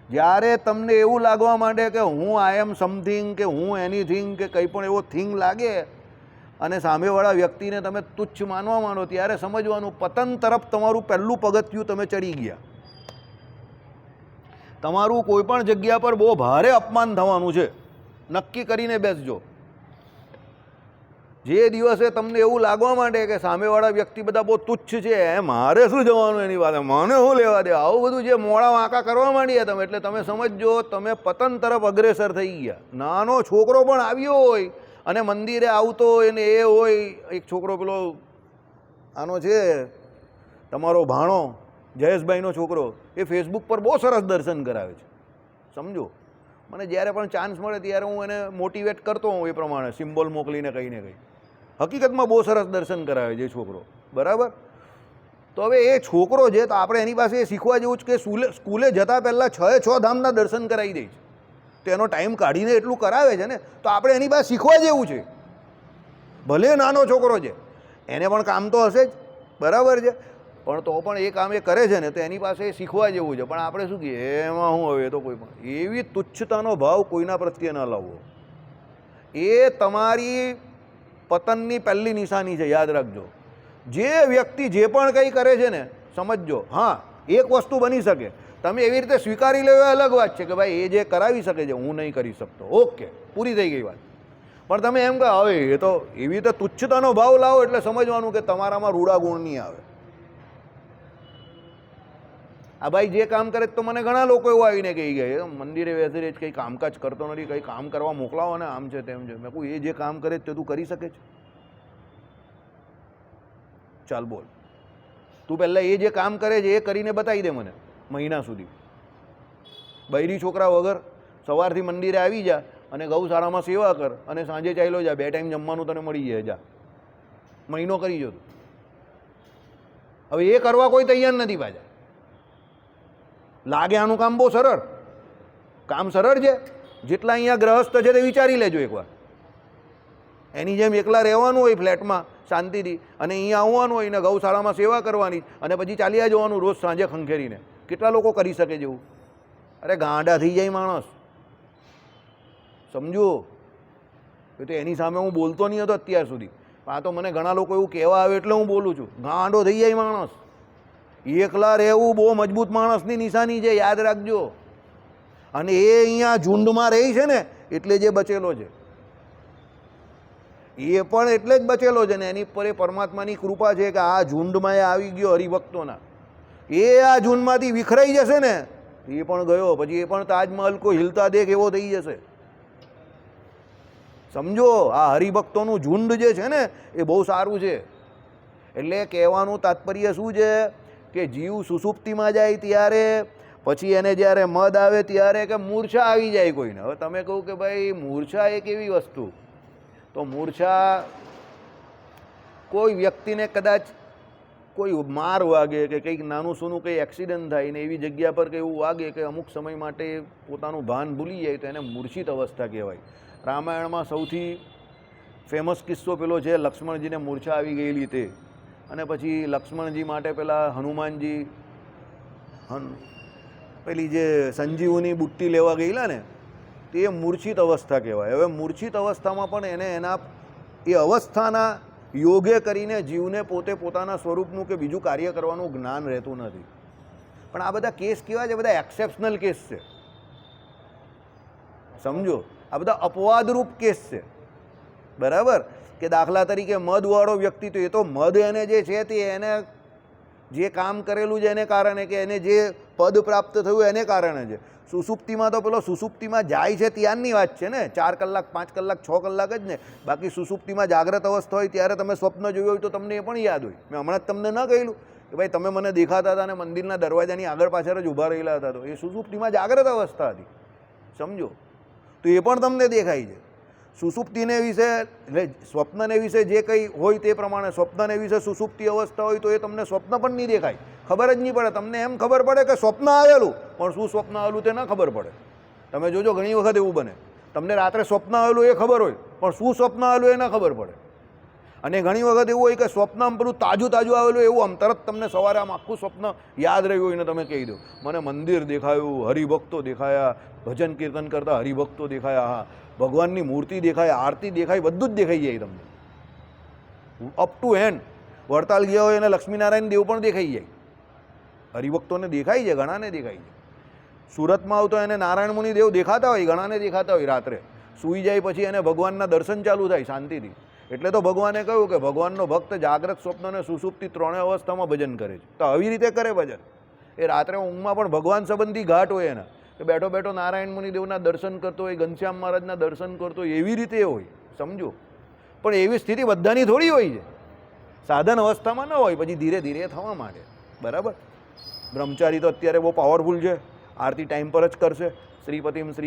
જ્યારે તમને એવું લાગવા માંડે કે હું આઈ એમ સમથિંગ, કે હું એનીથિંગ, કે કંઈ પણ એવો થિંગ લાગે અને સામેવાળા વ્યક્તિને તમે તુચ્છ માનવા માંડો, ત્યારે સમજવાનું પતન તરફ તમારું પહેલું પગથિયું તમે ચડી ગયા. તમારું કોઈ પણ જગ્યા પર બહુ ભારે અપમાન થવાનું છે, નક્કી કરીને બેસજો. જે દિવસે તમને એવું લાગવા માંડે કે સામેવાળા વ્યક્તિ બધા બહુ તુચ્છ છે, મારે શું જવાનું એની વાત, મને શું લેવા દે, આવું બધું જે મોડા વાંકા કરવા માંડ્યા તમે, એટલે તમે સમજો તમે પતન તરફ અગ્રેસર થઈ ગયા. નાનો છોકરો પણ આવ્યો હોય અને મંદિરે આવતો હોય ને એ હોય, એક છોકરો પેલો આનો છે તમારો ભાણો જયેશભાઈનો છોકરો, એ ફેસબુક પર બહુ સરસ દર્શન કરાવે છે, સમજો. મને જ્યારે પણ ચાન્સ મળે ત્યારે હું એને મોટિવેટ કરતો હોઉં એ પ્રમાણે, સિમ્બોલ મોકલીને કંઈ ને કંઈ. હકીકતમાં બહુ સરસ દર્શન કરાવે છે છોકરો. બરાબર. તો હવે એ છોકરો છે તો આપણે એની પાસે શીખવા જેવું છે કે સ્કૂલે જતાં પહેલાં 6 ધામના દર્શન કરાવી દે છે. તો એનો ટાઈમ કાઢીને એટલું કરાવે છે ને, તો આપણે એની પાસે શીખવા જેવું છે. ભલે નાનો છોકરો છે, એને પણ કામ તો હશે જ, બરાબર છે, પણ તો પણ એ કામ એ કરે છે ને તો એની પાસે શીખવા જેવું છે. પણ આપણે શું કહીએ, એમાં શું હવે તો કોઈ પણ એવી તુચ્છતાનો ભાવ કોઈના પ્રત્યે ન લાવવો. એ તમારી પતનની પહેલી નિશાની છે, યાદ રાખજો. જે વ્યક્તિ જે પણ કંઈ કરે છે ને, સમજજો. હા, એક વસ્તુ બની શકે, તમે એવી રીતે સ્વીકારી લો એ અલગ વાત છે કે ભાઈ એ જે કરાવી શકે છે હું નહીં કરી શકતો, ઓકે, પૂરી થઈ ગઈ વાત. પણ તમે એમ કહો હવે એ તો એવી રીતે તુચ્છતાનો ભાવ લાવો એટલે સમજવાનું કે તમારામાં રૂડા ગુણ નહીં આવે. આ ભાઈ જે કામ કરે તો મને ઘણા લોકો એવું આવીને કહી ગયા મંદિરે બેસી રહે કંઈ કામકાજ કરતો નથી, કંઈ કામ કરવા મોકલાવો ને આમ છે તેમ છે. મેં કહું એ જે કામ કરે તે તું કરી શકે છે? ચાલ બોલ, તું પહેલાં એ જે કામ કરે છે એ કરીને બતાવી દે મને મહિના સુધી. બૈરી છોકરા વગર સવારથી મંદિરે આવી જા અને ગૌશાળામાં સેવા કર અને સાંજે ચાલ્યો જા, 2 ટાઈમ જમવાનું તને મળી જાય, જા. મહિનો કરી જો તું. હવે એ કરવા કોઈ તૈયાર નથી પાછા. લાગે આનું કામ બહુ સરળ, કામ સરળ છે. જેટલા અહીંયા ગ્રહસ્થ છે તે વિચારી લેજો એકવાર. એની જેમ એકલા રહેવાનું હોય ફ્લેટમાં શાંતિથી, અને અહીંયા આવવાનું હોય ને ગૌશાળામાં સેવા કરવાની અને પછી ચાલ્યા જવાનું રોજ સાંજે ખંખેરીને. કેટલા લોકો કરી શકે જેવું? અરે ગાંડા થઈ જાય માણસ, સમજો. તો એની સામે હું બોલતો નહીં હતો અત્યાર સુધી, પણ આ તો મને ઘણા લોકો એવું કહેવા આવે એટલે હું બોલું છું. ગાંડો થઈ જાય માણસ. એકલા રહેવું બહુ મજબૂત માણસની નિશાની છે, યાદ રાખજો. અને એ અહીંયા ઝુંડમાં રહી છે ને એટલે જે બચેલો છે, એ પણ એટલે જ બચેલો છે ને એની પર એ પરમાત્માની કૃપા છે કે આ ઝુંડમાં એ આવી ગયો હરિભક્તોના. એ આ ઝુંડમાંથી વિખરાઈ જશે ને એ પણ ગયો, પછી એ પણ તાજમહલ કોઈ હિલતા દેખ એવો થઈ જશે, સમજો. આ હરિભક્તોનું ઝુંડ જે છે ને એ બહુ સારું છે. એટલે કહેવાનું તાત્પર્ય શું છે કે જીવ સુષુપ્તિમાં જાય ત્યારે, પછી એને જ્યારે મદ આવે ત્યારે કે મૂર્છા આવી જાય કોઈને. હવે તમે કહું કે ભાઈ મૂર્છા એક એવી વસ્તુ, તો મૂર્છા કોઈ વ્યક્તિને કદાચ કોઈ માર વાગે કે કંઈક નાનું સૂનું કંઈ એક્સિડન્ટ થાય ને એવી જગ્યા પર કે એવું વાગે કે અમુક સમય માટે પોતાનું ભાન ભૂલી જાય તો એને મૂર્છિત અવસ્થા કહેવાય. રામાયણમાં સૌથી ફેમસ કિસ્સો પેલો છે લક્ષ્મણજીને મૂર્છા આવી ગયેલી તે, અને પછી લક્ષ્મણજી માટે પેલા હનુમાનજી પેલી જે સંજીવની બુટ્ટી લેવા ગયેલા ને તે મૂર્છિત અવસ્થા કહેવાય. હવે મૂર્છિત અવસ્થામાં પણ એને એના એ અવસ્થાના યોગે કરીને જીવને પોતે પોતાના સ્વરૂપનું કે બીજું કાર્ય કરવાનું જ્ઞાન રહેતું નથી. પણ આ બધા કેસ કેવા છે? બધા એક્સેપ્શનલ કેસ છે, સમજો. આ બધા અપવાદરૂપ કેસ છે, બરાબર. કે દાખલા તરીકે મદવાળો વ્યક્તિ, તો એ તો મદ એને જે છે તે એને જે કામ કરેલું છે એને કારણે, કે એને જે પદ પ્રાપ્ત થયું એને કારણે છે. સુષુપ્તિમાં તો પેલો સુષુપ્તિમાં જાય છે ત્યારની વાત છે ને, 4 કલાક 5 કલાક 6 કલાક જ ને. બાકી સુષુપ્તિમાં જાગ્રત અવસ્થા હોય ત્યારે તમે સ્વપ્ન જોયું હોય તો તમને એ પણ યાદ હોય. મેં હમણાં જ તમને ન કહેલું કે ભાઈ તમે મને દેખાતા હતા અને મંદિરના દરવાજાની આગળ પાછળ જ ઊભા રહેલા હતા, તો એ સુષુપ્તિમાં જાગ્રત અવસ્થા હતી, સમજો. તો એ પણ તમને દેખાય છે. સુષુપ્તિને વિશે એટલે સ્વપ્નને વિશે જે કંઈ હોય તે પ્રમાણે સ્વપ્નને વિશે સુષુપ્તિ અવસ્થા હોય તો એ તમને સ્વપ્ન પણ નહીં દેખાય, ખબર જ નહીં પડે. તમને એમ ખબર પડે કે સ્વપ્ન આવેલું, પણ શું સ્વપ્ન આવેલું તે ના ખબર પડે. તમે જોજો ઘણી વખત એવું બને, તમને રાત્રે સ્વપ્ન આવેલું એ ખબર હોય પણ શું સ્વપ્ન આવેલું એ ના ખબર પડે. અને ઘણી વખત એવું હોય કે સ્વપ્ન આમ પેલું તાજું તાજું આવેલું એવું આમ તરત તમને સવારે આમ આખું સ્વપ્ન યાદ રહ્યું હોય ને તમે કહી દો મને મંદિર દેખાયું, હરિભક્તો દેખાયા, ભજન કીર્તન કરતા હરિભક્તો દેખાયા, હા ભગવાનની મૂર્તિ દેખાય, આરતી દેખાય, બધું જ દેખાઈ જાય તમને અપ ટુ એન્ડ. વડતાલ ગયા હોય અને લક્ષ્મીનારાયણ દેવ પણ દેખાઈ જાય, હરિભક્તોને દેખાય છે, ઘણાને દેખાય છે. સુરતમાં આવતો એને નારાયણ મુનિ દેવ દેખાતા હોય, ઘણાને દેખાતા હોય. રાત્રે સૂઈ જાય પછી એને ભગવાનના દર્શન ચાલુ થાય શાંતિથી. એટલે તો ભગવાને કહ્યું કે ભગવાનનો ભક્ત જાગ્રત, સ્વપ્ન અને સુષુપ્તિ ત્રણેય અવસ્થામાં ભજન કરે છે. તો આવી રીતે કરે ભજન. એ રાત્રે ઊંઘમાં પણ ભગવાન સંબંધી ઘાટ હોય એના, કે બેઠો બેઠો નારાયણ મુનિ દેવના દર્શન કરતો હોય, ઘનશ્યામ મહારાજના દર્શન કરતો હોય, એવી રીતે હોય, સમજો. પણ એવી સ્થિતિ બધાની થોડી હોય છે, સાધન અવસ્થામાં ન હોય, પછી ધીરે ધીરે થવા માંડે, બરાબર. બ્રહ્મચારી તો અત્યારે બહુ પાવરફુલ છે, આરતી ટાઈમ પર જ કરશે. શ્રીપતિમ શ્રી